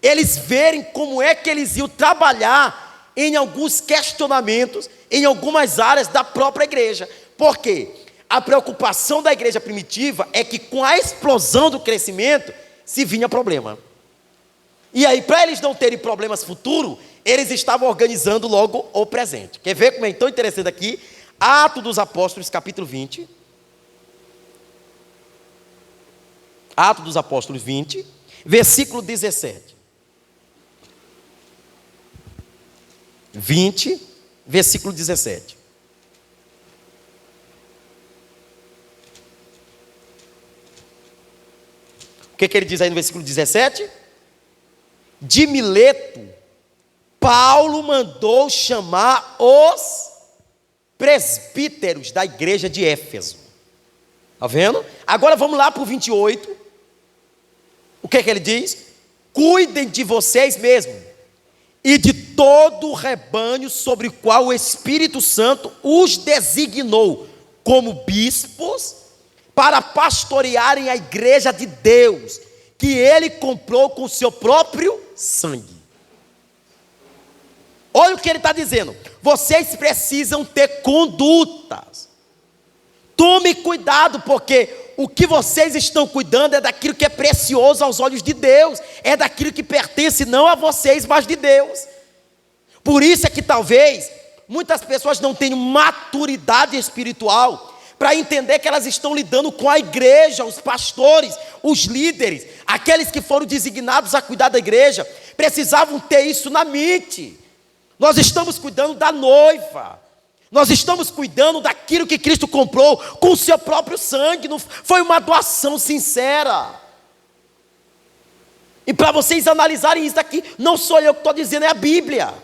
eles verem como é que eles iam trabalhar em alguns questionamentos, em algumas áreas da própria igreja. Por quê? A preocupação da igreja primitiva é que com a explosão do crescimento, se vinha problema. E aí, para eles não terem problemas futuros, eles estavam organizando logo o presente. Quer ver como é tão interessante aqui? Atos dos Apóstolos, capítulo 20. Atos dos Apóstolos 20, versículo 17. 20, versículo 17. O que ele diz aí no versículo 17? De Mileto, Paulo mandou chamar os presbíteros da igreja de Éfeso. Está vendo? Agora vamos lá para o 28. O que ele diz? Cuidem de vocês mesmos e de todo o rebanho sobre o qual o Espírito Santo os designou como bispos para pastorearem a igreja de Deus, que ele comprou com o seu próprio sangue. Olha o que ele está dizendo. Vocês precisam ter condutas. Tome cuidado, porque o que vocês estão cuidando é daquilo que é precioso aos olhos de Deus. É daquilo que pertence não a vocês, mas de Deus. Por isso é que talvez muitas pessoas não tenham maturidade espiritual para entender que elas estão lidando com a igreja, os pastores, os líderes, aqueles que foram designados a cuidar da igreja, precisavam ter isso na mente. Nós estamos cuidando da noiva, nós estamos cuidando daquilo que Cristo comprou com o seu próprio sangue, não foi uma doação sincera. E para vocês analisarem isso aqui, não sou eu que estou dizendo, é a Bíblia.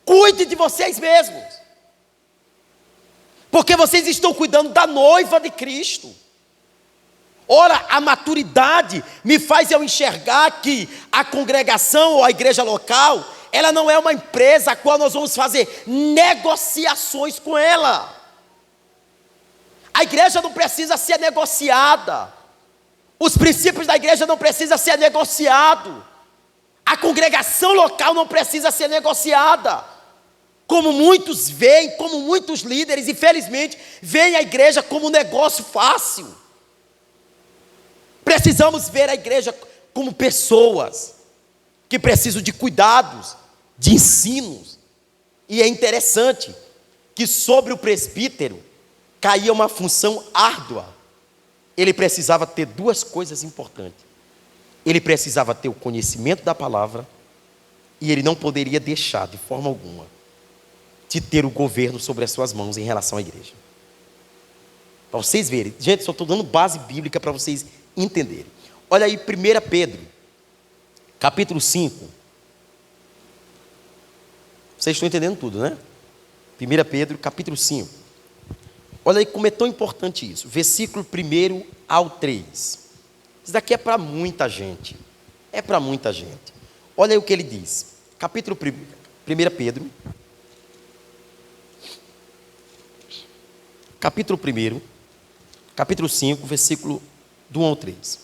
Cuide de vocês mesmos, porque vocês estão cuidando da noiva de Cristo. Ora, a maturidade me faz eu enxergar que a congregação ou a igreja local, ela não é uma empresa a qual nós vamos fazer negociações com ela. A igreja não precisa ser negociada. Os princípios da igreja não precisam ser negociados. A congregação local não precisa ser negociada. Como muitos veem, como muitos líderes, infelizmente, veem a igreja como um negócio fácil. Precisamos ver a igreja como pessoas que precisam de cuidados, de ensinos. E é interessante que sobre o presbítero caía uma função árdua. Ele precisava ter duas coisas importantes. Ele precisava ter o conhecimento da palavra e ele não poderia deixar de forma alguma de ter o governo sobre as suas mãos em relação à igreja. Para vocês verem. Gente, só estou dando base bíblica para vocês entenderem. Olha aí, 1 Pedro, capítulo 5. Vocês estão entendendo tudo, né? 1 Pedro, capítulo 5. Olha aí como é tão importante isso. Versículo 1 ao 3. Isso daqui é para muita gente. É para muita gente. Olha aí o que ele diz. Capítulo 1 Pedro. Capítulo 1. Capítulo 5, versículo do 1 ao 3.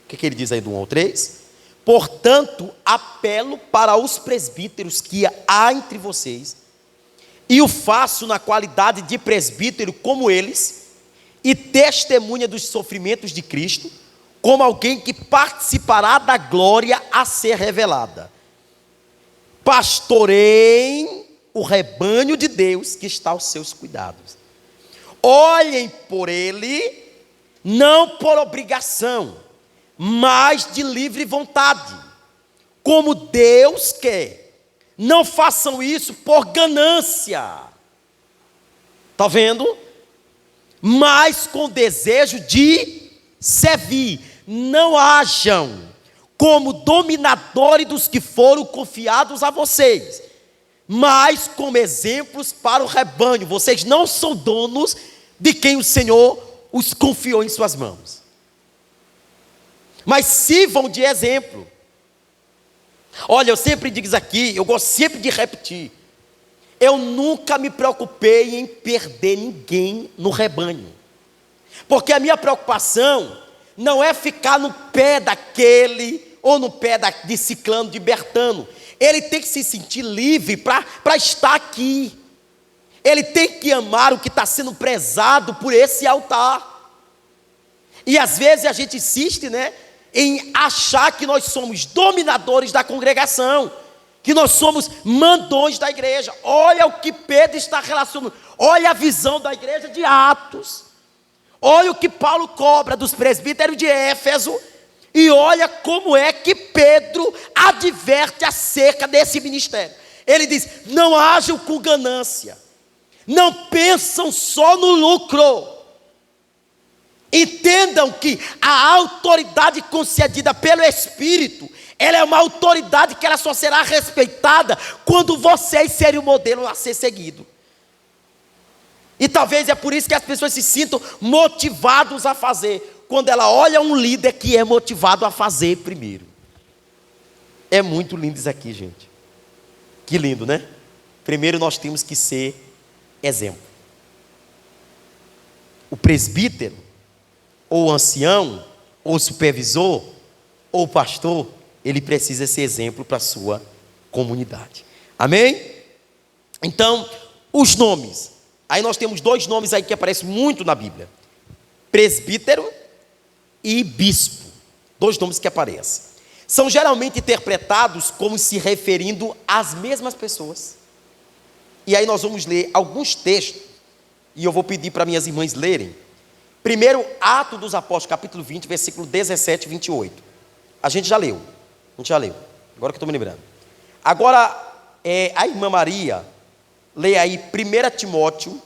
O que ele diz aí do 1 ao 3? Portanto, apelo para os presbíteros que há entre vocês, e o faço na qualidade de presbítero como eles, e testemunha dos sofrimentos de Cristo, como alguém que participará da glória a ser revelada. Pastoreiem o rebanho de Deus que está aos seus cuidados. Olhem por ele, não por obrigação, mas de livre vontade, como Deus quer. Não façam isso por ganância. Está vendo? Mas com desejo de servir. Não hajam como dominadores dos que foram confiados a vocês, mas como exemplos para o rebanho. Vocês não são donos de quem o Senhor os confiou em suas mãos, mas sirvam de exemplo. Olha, eu sempre digo isso aqui, eu gosto sempre de repetir. Eu nunca me preocupei em perder ninguém no rebanho, porque a minha preocupação não é ficar no pé daquele, ou no pé de ciclano, de Bertano. Ele tem que se sentir livre para estar aqui. Ele tem que amar o que está sendo prezado por esse altar. E às vezes a gente insiste, né, em achar que nós somos dominadores da congregação, que nós somos mandões da igreja. Olha o que Pedro está relacionando. Olha a visão da igreja de Atos. Olha o que Paulo cobra dos presbíteros de Éfeso. E olha como é que Pedro adverte acerca desse ministério. Ele diz: não hajam com ganância, não pensam só no lucro. Entendam que a autoridade concedida pelo Espírito, ela é uma autoridade que ela só será respeitada quando vocês serem o modelo a ser seguido. E talvez é por isso que as pessoas se sintam motivados a fazer, quando ela olha um líder que é motivado a fazer primeiro. É muito lindo isso aqui, gente. Que lindo, né? Primeiro nós temos que ser exemplo. O presbítero, ou o ancião, ou o supervisor, ou o pastor, ele precisa ser exemplo para a sua comunidade. Amém? Então, os nomes. Aí nós temos dois nomes aí que aparecem muito na Bíblia: presbítero e bispo. Dois nomes que aparecem. São geralmente interpretados como se referindo às mesmas pessoas. E aí nós vamos ler alguns textos, e eu vou pedir para minhas irmãs lerem. Primeiro, Atos dos Apóstolos, capítulo 20, versículo 17 e 28. A gente já leu. Agora que eu estou me lembrando. Agora, a irmã Maria, lê aí 1 Timóteo,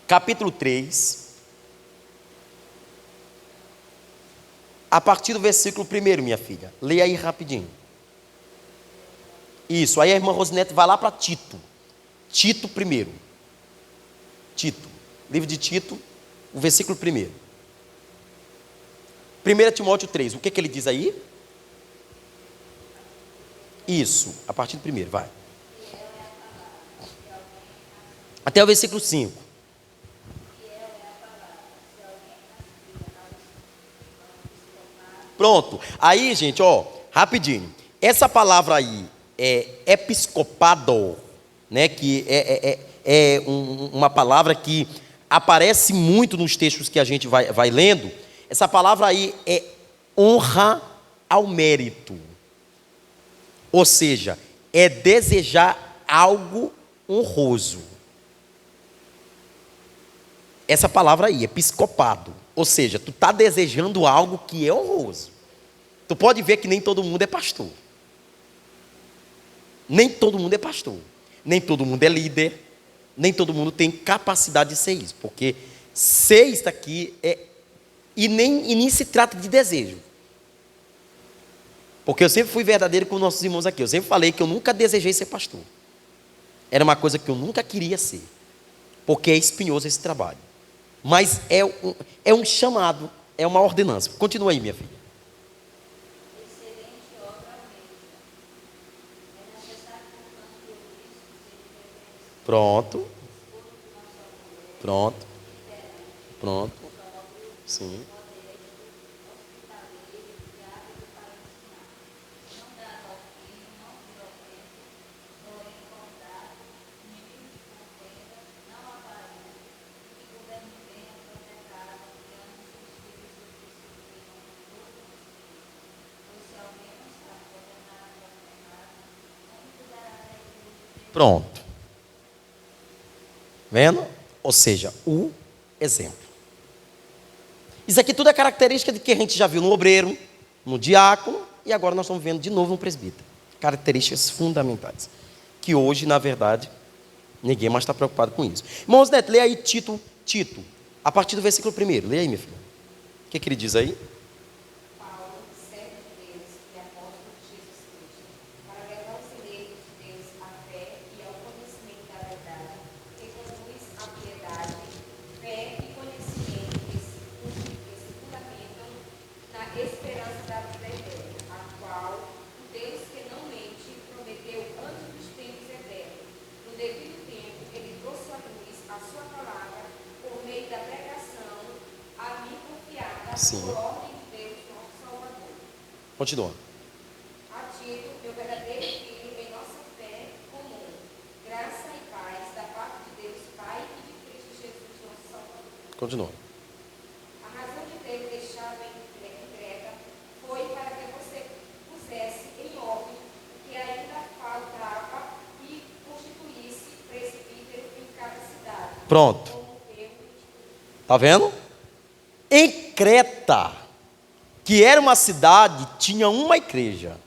capítulo 3, a partir do versículo 1, minha filha. Lê aí rapidinho. Isso, aí a irmã Rosinete vai lá para Tito. Tito 1. Tito, livro de Tito, o versículo 1. 1 Timóteo 3, o que ele diz aí? Isso, a partir do 1, vai. Até o versículo 5. Pronto, aí gente, rapidinho. Essa palavra aí é episcopado, né, que uma palavra que aparece muito nos textos que a gente vai lendo. Essa palavra aí é honra ao mérito. Ou seja, é desejar algo honroso. Essa palavra aí, episcopado. Ou seja, tu está desejando algo que é honroso. Tu pode ver que nem todo mundo é pastor. Nem todo mundo é pastor. nem todo mundo é líder, nem todo mundo tem capacidade de ser isso, porque ser isso aqui e nem se trata de desejo. Porque eu sempre fui verdadeiro com nossos irmãos aqui. Eu sempre falei que eu nunca desejei ser pastor. Era uma coisa que eu nunca queria ser, porque é espinhoso esse trabalho. Mas é um chamado, é uma ordenança. Continua aí, minha filha. Excelente obra mesmo. É necessário, portanto, que o Cristo seja Pronto, nosso pronto, pronto. Sim. Pronto. Vendo? Ou seja, o exemplo. Isso aqui tudo é característica de que a gente já viu no obreiro, no diácono, e agora nós estamos vendo de novo no presbítero. Características fundamentais. Que hoje, na verdade, ninguém mais está preocupado com isso. Irmãos Neto, leia aí Tito, a partir do versículo 1. Leia aí, minha filha. O que ele diz aí? Paulo, servo de Deus e apóstolo de Jesus Cristo, para levar os eleitos de Deus à fé e ao conhecimento da verdade, que conduz à piedade, fé e conhecimento que se fundamentam na esperança da vida eterna, a qual o Deus que não mente prometeu antes dos tempos eternos. No devido tempo, ele trouxe à luz a sua palavra por meio da pregação a mim confiada Sim. por ordem de Deus, nosso Salvador. Continua. A Tito, meu verdadeiro filho em nossa fé comum, graça e paz da parte de Deus Pai e de Cristo Jesus, nosso Salvador. Continua. A razão de ter deixado em Creta foi para que você pusesse em ordem o que ainda faltava e constituísse presbítero em cada cidade. Pronto. Como eu Está vendo? Em Creta, que era uma cidade, tinha uma igreja.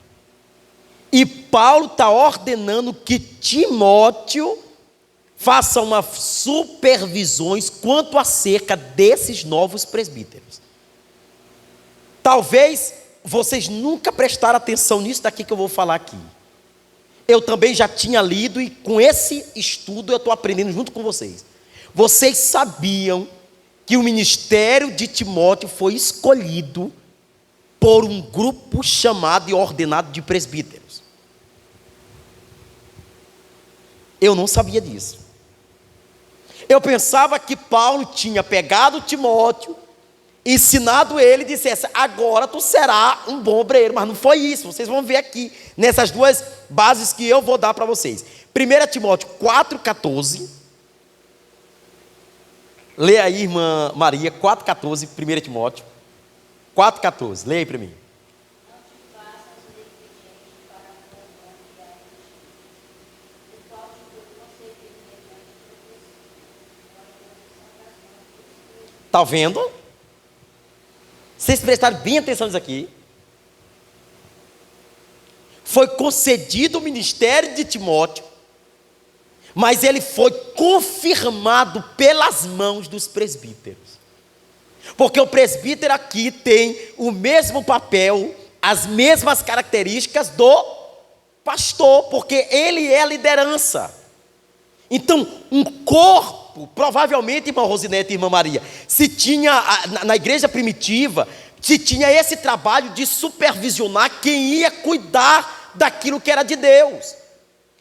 E Paulo está ordenando que Timóteo faça umas supervisões quanto acerca desses novos presbíteros. Talvez vocês nunca prestaram atenção nisso daqui que eu vou falar aqui. Eu também já tinha lido e com esse estudo eu estou aprendendo junto com vocês. Vocês sabiam que o ministério de Timóteo foi escolhido por um grupo chamado e ordenado de presbíteros? Eu não sabia disso. Eu pensava que Paulo tinha pegado Timóteo, ensinado ele e dissesse: agora tu será um bom obreiro. Mas não foi isso. Vocês vão ver aqui, nessas duas bases que eu vou dar para vocês. 1 Timóteo 4,14. Leia aí, irmã Maria, 4,14, 1 Timóteo 4,14. Leia aí para mim. Está vendo? Vocês prestaram bem atenção nisso aqui. Foi concedido o ministério de Timóteo, mas ele foi confirmado pelas mãos dos presbíteros. Porque o presbítero aqui tem o mesmo papel, as mesmas características do pastor, porque ele é a liderança. Então, um corpo, provavelmente, irmã Rosinete e irmã Maria, se tinha, na igreja primitiva, se tinha esse trabalho de supervisionar quem ia cuidar daquilo que era de Deus.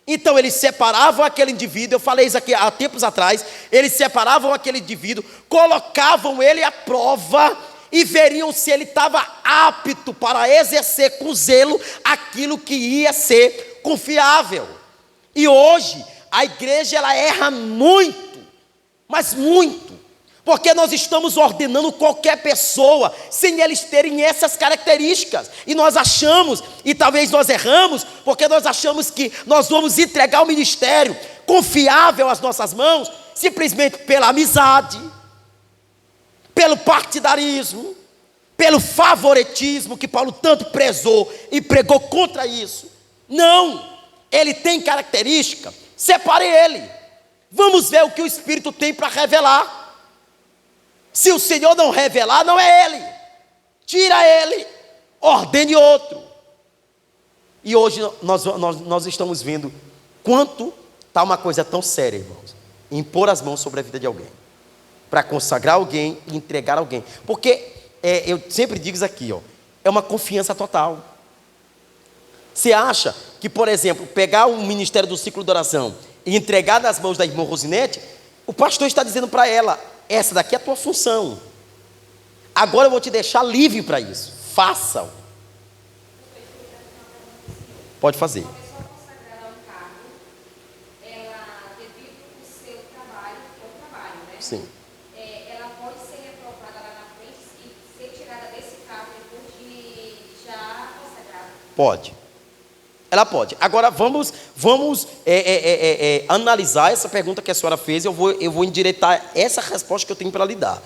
Então eles separavam aquele indivíduo, eu falei isso aqui há tempos atrás, eles separavam aquele indivíduo, colocavam ele à prova e veriam se ele estava apto para exercer com zelo aquilo que ia ser confiável. E hoje a igreja ela erra muito, mas muito, porque nós estamos ordenando qualquer pessoa sem eles terem essas características. E nós achamos, e talvez nós erramos, porque nós achamos que nós vamos entregar o ministério confiável às nossas mãos, simplesmente pela amizade, pelo partidarismo, pelo favoritismo que Paulo tanto prezou e pregou contra isso. Não, ele tem característica Separe ele. Vamos ver o que o Espírito tem para revelar. Se o Senhor não revelar, não é ele. Tira ele, ordene outro. E hoje nós estamos vendo quanto está uma coisa tão séria, irmãos. Impor as mãos sobre a vida de alguém. Para consagrar alguém e entregar alguém. Porque, eu sempre digo isso aqui, é uma confiança total. Você acha que, por exemplo, pegar o ministério do ciclo de oração e entregar nas mãos da irmã Rosinete, o pastor está dizendo para ela, essa daqui é a tua função. Agora eu vou te deixar livre para isso. Faça-o. Pode fazer. Uma pessoa consagrada a um cargo, ela, devido ao seu trabalho, que é o trabalho, né? Sim. Ela pode ser reprovada lá na frente e ser tirada desse cargo depois de já consagrada. Pode. Ela pode. Agora vamos analisar essa pergunta que a senhora fez. Eu vou endireitar essa resposta que eu tenho para lhe dar.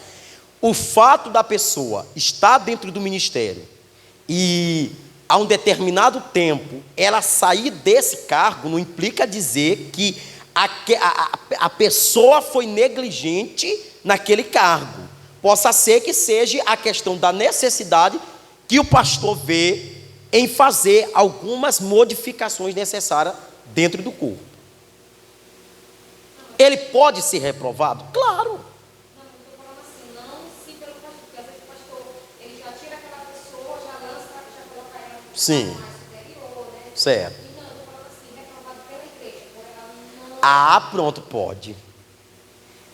O fato da pessoa estar dentro do ministério e a um determinado tempo ela sair desse cargo não implica dizer que a pessoa foi negligente naquele cargo. Possa ser que seja a questão da necessidade que o pastor vê em fazer algumas modificações necessárias dentro do corpo. Ele pode ser reprovado? Claro. Não, estou falando assim, não se pelo pastor, porque às vezes o pastor, ele já tira aquela pessoa, já lança, já coloca ela no Sim. mais superior, né? Certo. E não, eu estou falando assim, reprovado pela igreja, por ela não... Ah, pronto, pode.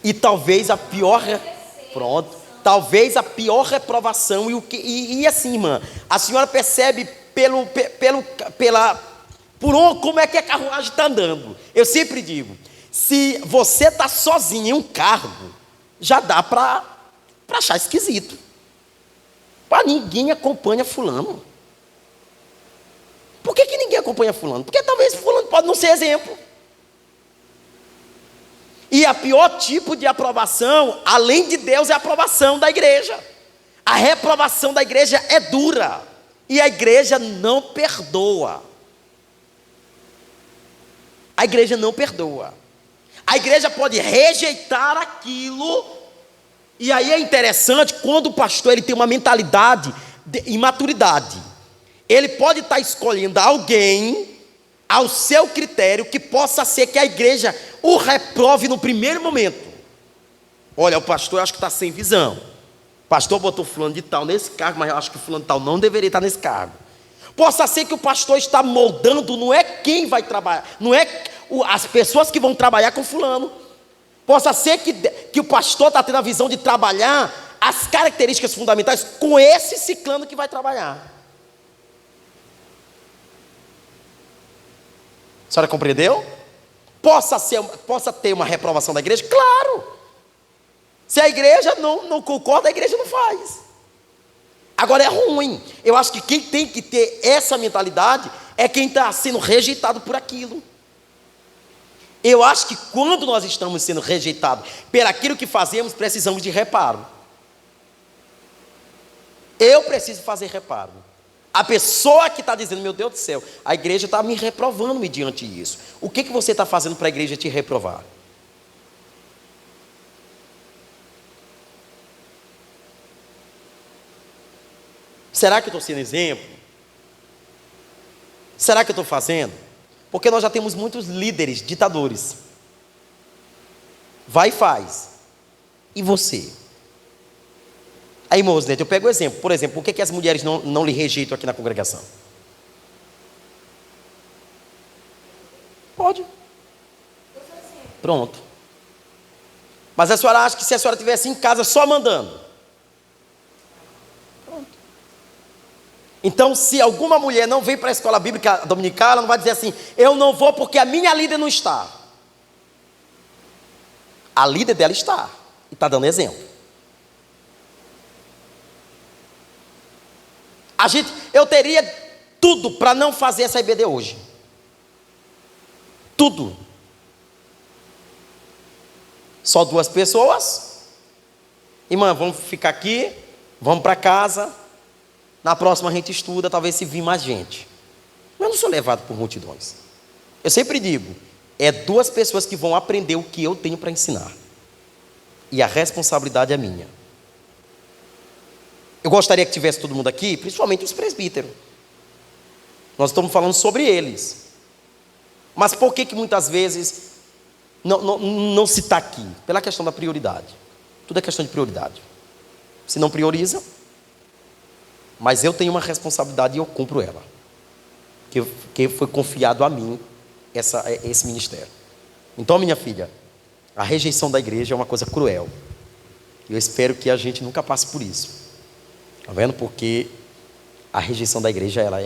E talvez a pior... Pronto. Talvez a pior reprovação e assim, irmã, a senhora percebe como é que a carruagem está andando. Eu sempre digo, se você está sozinho em um cargo, já dá para achar esquisito. Para ninguém acompanha fulano. Por que ninguém acompanha fulano? Porque talvez fulano pode não ser exemplo. E a pior tipo de aprovação, além de Deus, é a aprovação da igreja. A reprovação da igreja é dura. E a igreja não perdoa. A igreja não perdoa. A igreja pode rejeitar aquilo. E aí é interessante, quando o pastor ele tem uma mentalidade de imaturidade. Ele pode estar escolhendo alguém ao seu critério que possa ser que a igreja o reprove no primeiro momento. Olha, o pastor eu acho que está sem visão. O pastor botou fulano de tal nesse cargo, mas eu acho que fulano de tal não deveria estar nesse cargo. Possa ser que o pastor está moldando, não é quem vai trabalhar, não é as pessoas que vão trabalhar com fulano. Possa ser que o pastor está tendo a visão de trabalhar as características fundamentais com esse ciclano que vai trabalhar. A senhora compreendeu? Possa ter uma reprovação da igreja? Claro! Se a igreja não concorda, a igreja não faz. Agora é ruim. Eu acho que quem tem que ter essa mentalidade é quem está sendo rejeitado por aquilo. Eu acho que quando nós estamos sendo rejeitados por aquilo que fazemos, precisamos de reparo. Eu preciso fazer reparo. A pessoa que está dizendo, meu Deus do céu, a igreja está me reprovando mediante isso. O que você está fazendo para a igreja te reprovar? Será que eu estou sendo exemplo? Será que eu estou fazendo? Porque nós já temos muitos líderes, ditadores. Vai e faz. E você? Aí, irmãos, eu pego o exemplo. Por exemplo, por que as mulheres não lhe rejeitam aqui na congregação? Pode. Pronto. Mas a senhora acha que se a senhora estivesse em casa só mandando? Pronto. Então, se alguma mulher não vem para a escola bíblica dominical, ela não vai dizer assim, eu não vou porque a minha líder não está. A líder dela está. E está dando exemplo. Eu teria tudo para não fazer essa IBD hoje. Tudo. Só 2 pessoas. Irmã, vamos ficar aqui, vamos para casa. Na próxima a gente estuda, talvez se vir mais gente. Mas eu não sou levado por multidões. Eu sempre digo, É duas pessoas que vão aprender o que eu tenho para ensinar. E a responsabilidade é minha. Eu gostaria que tivesse todo mundo aqui, principalmente os presbíteros. Nós estamos falando sobre eles. Mas por que muitas vezes não se está aqui? Pela questão da prioridade. Tudo é questão de prioridade. Se não prioriza, mas eu tenho uma responsabilidade e eu cumpro ela. Que foi confiado a mim esse ministério. Então, minha filha, a rejeição da igreja é uma coisa cruel. E eu espero que a gente nunca passe por isso. Está vendo? Porque a rejeição da igreja, ela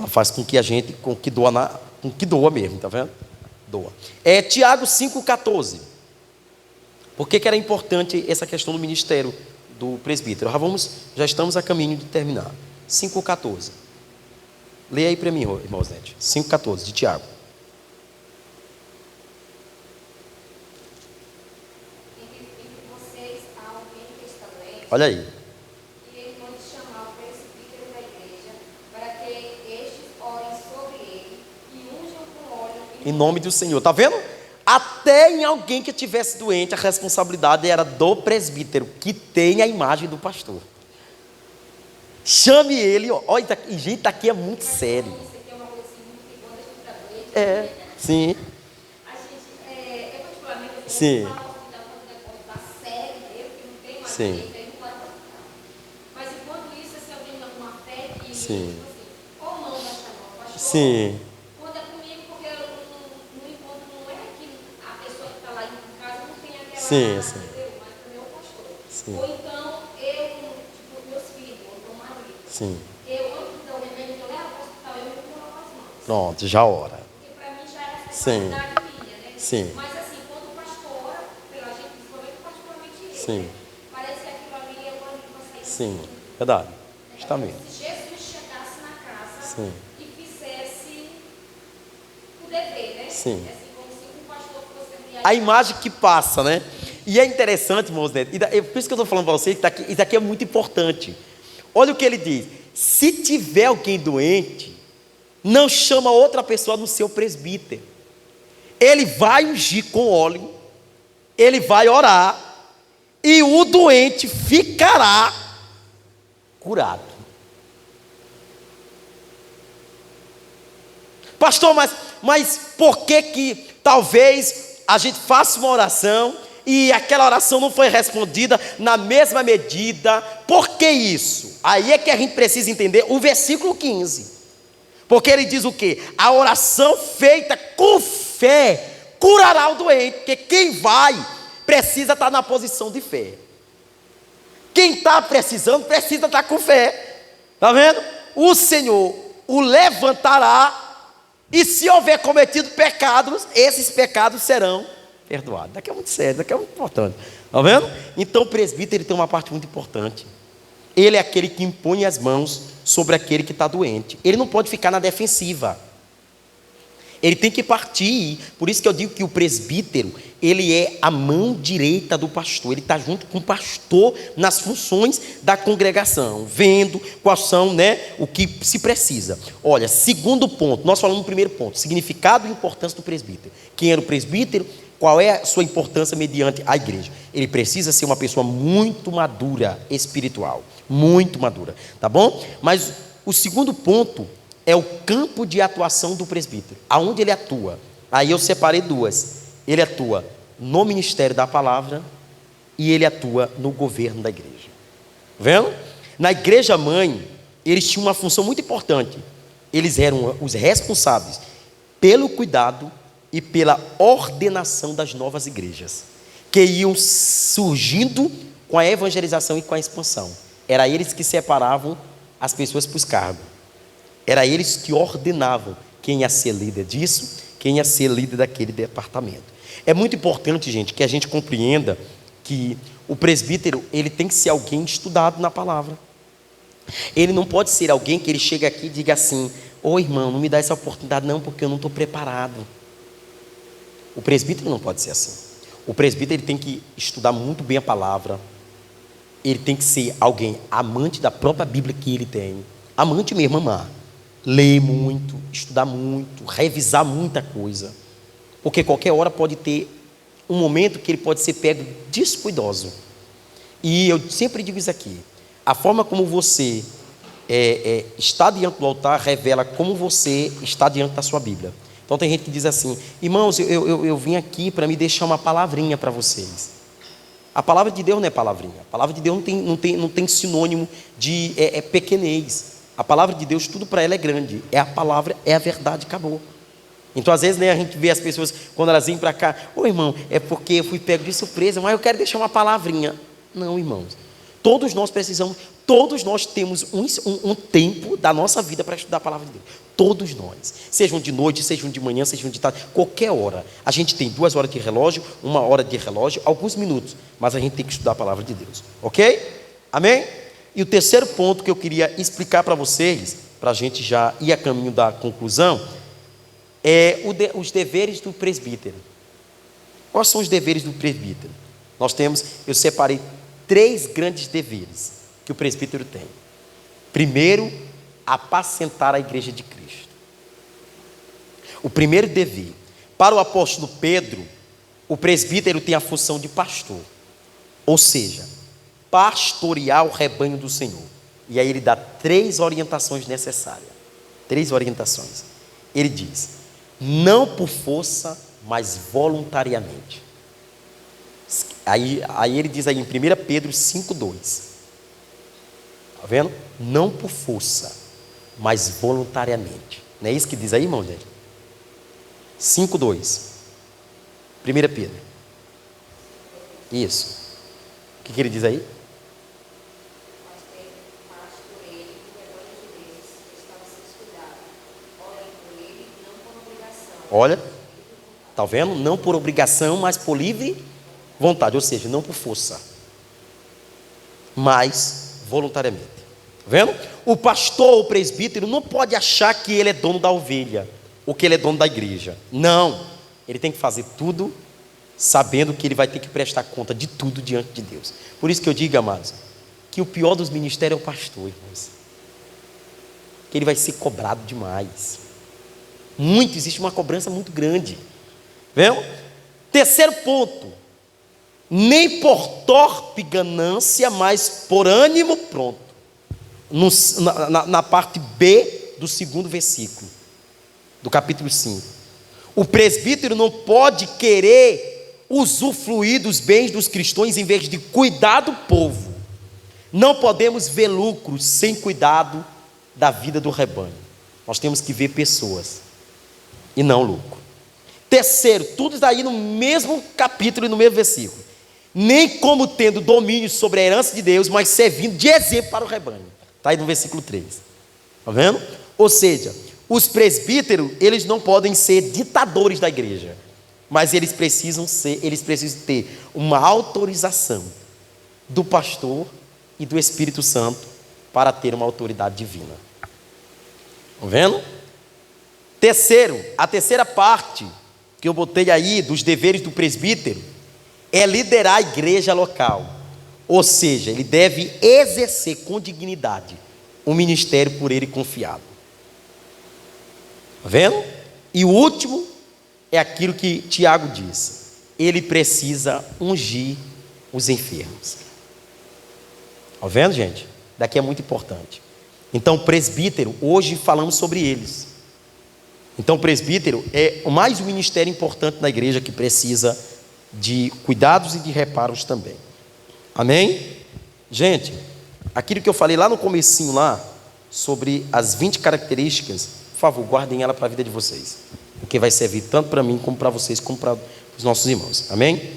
faz com que a gente, com que doa mesmo, está vendo? Doa. Tiago 5,14. Por que era importante essa questão do ministério do presbítero? Já estamos a caminho de terminar. 5,14. Leia aí para mim, irmãos Nete. 5,14 de Tiago. Entre vocês há alguém que está doente, Olha aí. e ele manda chamar o presbítero da igreja, para que estes orem sobre ele e unjam com óleo Em nome do Senhor. Está vendo? Até em alguém que estivesse doente, a responsabilidade era do presbítero, que tem a imagem do pastor. Chame ele, ó. Olha, gente, aqui é muito sério. Isso aqui é uma coisa assim, muito quando a gente está doente. Sim. A gente, eu particularmente, Sim. eu não posso cuidar quando o negócio está sério mesmo, que não tem mais Sim. jeito, aí não pode ficar. Mas enquanto isso, se alguém tem alguma fé que, Sim. tipo assim, ou não vai chamar o pastor, Sim. quando é comigo, porque no encontro não é que a pessoa que está lá em casa não tem aquela Sim. mas também é o pastor. Sim. Ou então, tipo, meus filhos, ou meu marido, Sim. eu antes de dar o remédio, eu levo para o hospital, eu me coloco as mãos. Pronto, já ora. Porque para mim já é Sim. responsabilidade minha, né? Sim. Mas assim, quando o pastor ora pela gente, principalmente particularmente eu, Sim. né? Parece que aquilo ali é uma língua sair. Sim. Verdade. Justamente. Se Jesus chegasse na casa Sim. e fizesse o dever, né? Sim. É assim, como se um pastor fosse ali. A imagem que passa, né? E é interessante, irmãos Neto, por isso que eu estou falando para vocês, que isso aqui é muito importante. Olha o que ele diz: se tiver alguém doente, não chama outra pessoa no seu presbítero. Ele vai ungir com óleo, ele vai orar, e o doente ficará curado. Pastor, mas por que talvez a gente faça uma oração e aquela oração não foi respondida na mesma medida? Por que isso? Aí é que a gente precisa entender o versículo 15. Porque ele diz o quê? A oração feita com fé curará o doente. Porque quem vai precisa estar na posição de fé. Quem está precisando precisa estar com fé. Está vendo? O Senhor o levantará. E se houver cometido pecados, esses pecados serão perdoados. Daqui é muito sério, daqui é muito importante. Está vendo? Então o presbítero tem uma parte muito importante. Ele é aquele que impõe as mãos sobre aquele que está doente. Ele não pode ficar na defensiva. Ele tem que partir. Por isso que eu digo que o presbítero, ele é a mão direita do pastor. Ele está junto com o pastor nas funções da congregação, vendo quais são, o que se precisa. Olha, segundo ponto, nós falamos no primeiro ponto, significado e importância do presbítero. Quem era o presbítero? Qual é a sua importância mediante a igreja? Ele precisa ser uma pessoa muito madura espiritual, muito madura, tá bom? Mas o segundo ponto é o campo de atuação do presbítero, aonde ele atua. Aí eu separei duas. Ele atua no ministério da palavra e ele atua no governo da igreja. Vendo? Na igreja mãe, eles tinham uma função muito importante. Eles eram os responsáveis pelo cuidado e pela ordenação das novas igrejas, que iam surgindo com a evangelização e com a expansão. Era eles que separavam as pessoas para os cargos. Era eles que ordenavam quem ia ser líder disso, quem ia ser líder daquele departamento. É muito importante, gente, que a gente compreenda que o presbítero, ele tem que ser alguém estudado na palavra. Ele não pode ser alguém que ele chega aqui e diga assim: ô irmão, não me dá essa oportunidade não, porque eu não estou preparado. O presbítero não pode ser assim. O presbítero, ele tem que estudar muito bem a palavra. Ele tem que ser alguém amante da própria Bíblia que ele tem. Amante mesmo, amar. ler muito, estudar muito, revisar muita coisa. Porque qualquer hora pode ter um momento que ele pode ser pego descuidoso. E eu sempre digo isso aqui: a forma como você está diante do altar revela como você está diante da sua Bíblia. Então tem gente que diz assim: irmãos, eu vim aqui para me deixar uma palavrinha para vocês. A palavra de Deus não é palavrinha. A palavra de Deus não tem sinônimo de pequenez. A palavra de Deus, tudo para ela é grande. É a palavra, é a verdade, acabou. Então às vezes, né, a gente vê as pessoas, quando elas vêm para cá: ô irmão, é porque eu fui pego de surpresa, mas eu quero deixar uma palavrinha. Não, irmãos, todos nós precisamos, todos nós temos um tempo da nossa vida para estudar a palavra de Deus. Todos nós, sejam de noite, sejam de manhã, sejam de tarde, qualquer hora. A gente tem 2 horas de relógio, 1 hora de relógio, alguns minutos, mas a gente tem que estudar a palavra de Deus, ok? Amém? E o terceiro ponto que eu queria explicar para vocês, para a gente já ir a caminho da conclusão, é os deveres do presbítero. Quais são os deveres do presbítero? Eu separei 3 grandes deveres que o presbítero tem. Primeiro, apacentar a igreja de Cristo. O primeiro dever. Para o apóstolo Pedro, o presbítero tem a função de pastor, ou seja, pastorear o rebanho do Senhor. E aí ele dá 3 orientações necessárias. 3 orientações. Ele diz: não por força, mas voluntariamente. Aí ele diz aí em 1 Pedro 5,2. Está vendo? Não por força, mas voluntariamente. Não é isso que diz aí, irmão dele? 5,2. 1 Pedro. Isso. O que ele diz aí? Olha, está vendo? Não por obrigação, mas por livre vontade, ou seja, não por força, mas voluntariamente. Está vendo? O pastor ou presbítero não pode achar que ele é dono da ovelha, ou que ele é dono da igreja. Não, ele tem que fazer tudo sabendo que ele vai ter que prestar conta de tudo diante de Deus. Por isso que eu digo, amados, que o pior dos ministérios é o pastor, irmãos, que ele vai ser cobrado demais. Existe uma cobrança muito grande. Vendo? Terceiro ponto: nem por torpe ganância, mas por ânimo pronto. Na parte B do 2º versículo do capítulo 5. O presbítero não pode querer usufruir dos bens dos cristãos em vez de cuidar do povo. Não podemos ver lucros sem cuidado da vida do rebanho. Nós temos que ver pessoas e não lucro. Terceiro, tudo está aí no mesmo capítulo e no mesmo versículo. Nem como tendo domínio sobre a herança de Deus, mas servindo de exemplo para o rebanho. Está aí no versículo 3. Está vendo? Ou seja, os presbíteros, eles não podem ser ditadores da igreja, mas eles precisam ter uma autorização do pastor e do Espírito Santo para ter uma autoridade divina. Está vendo? Terceiro, a terceira parte que eu botei aí dos deveres do presbítero é liderar a igreja local. Ou seja, ele deve exercer com dignidade o ministério por ele confiado. Está vendo? E o último é aquilo que Tiago diz: ele precisa ungir os enfermos. Está vendo, gente? Daqui é muito importante. Então, presbítero, hoje falamos sobre eles. Então, o presbítero é mais um ministério importante na igreja que precisa de cuidados e de reparos também. Amém? Gente, aquilo que eu falei lá no comecinho lá, sobre as 20 características, por favor, guardem ela para a vida de vocês, porque vai servir tanto para mim, como para vocês, como para os nossos irmãos. Amém?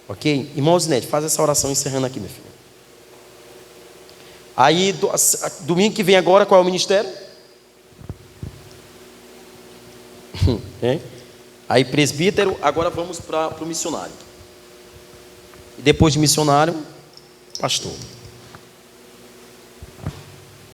Ok? Irmão Zinete, faz essa oração encerrando aqui, meu filho. Aí, domingo que vem agora, qual é o ministério? Aí presbítero, agora vamos para o missionário. E depois de missionário, pastor.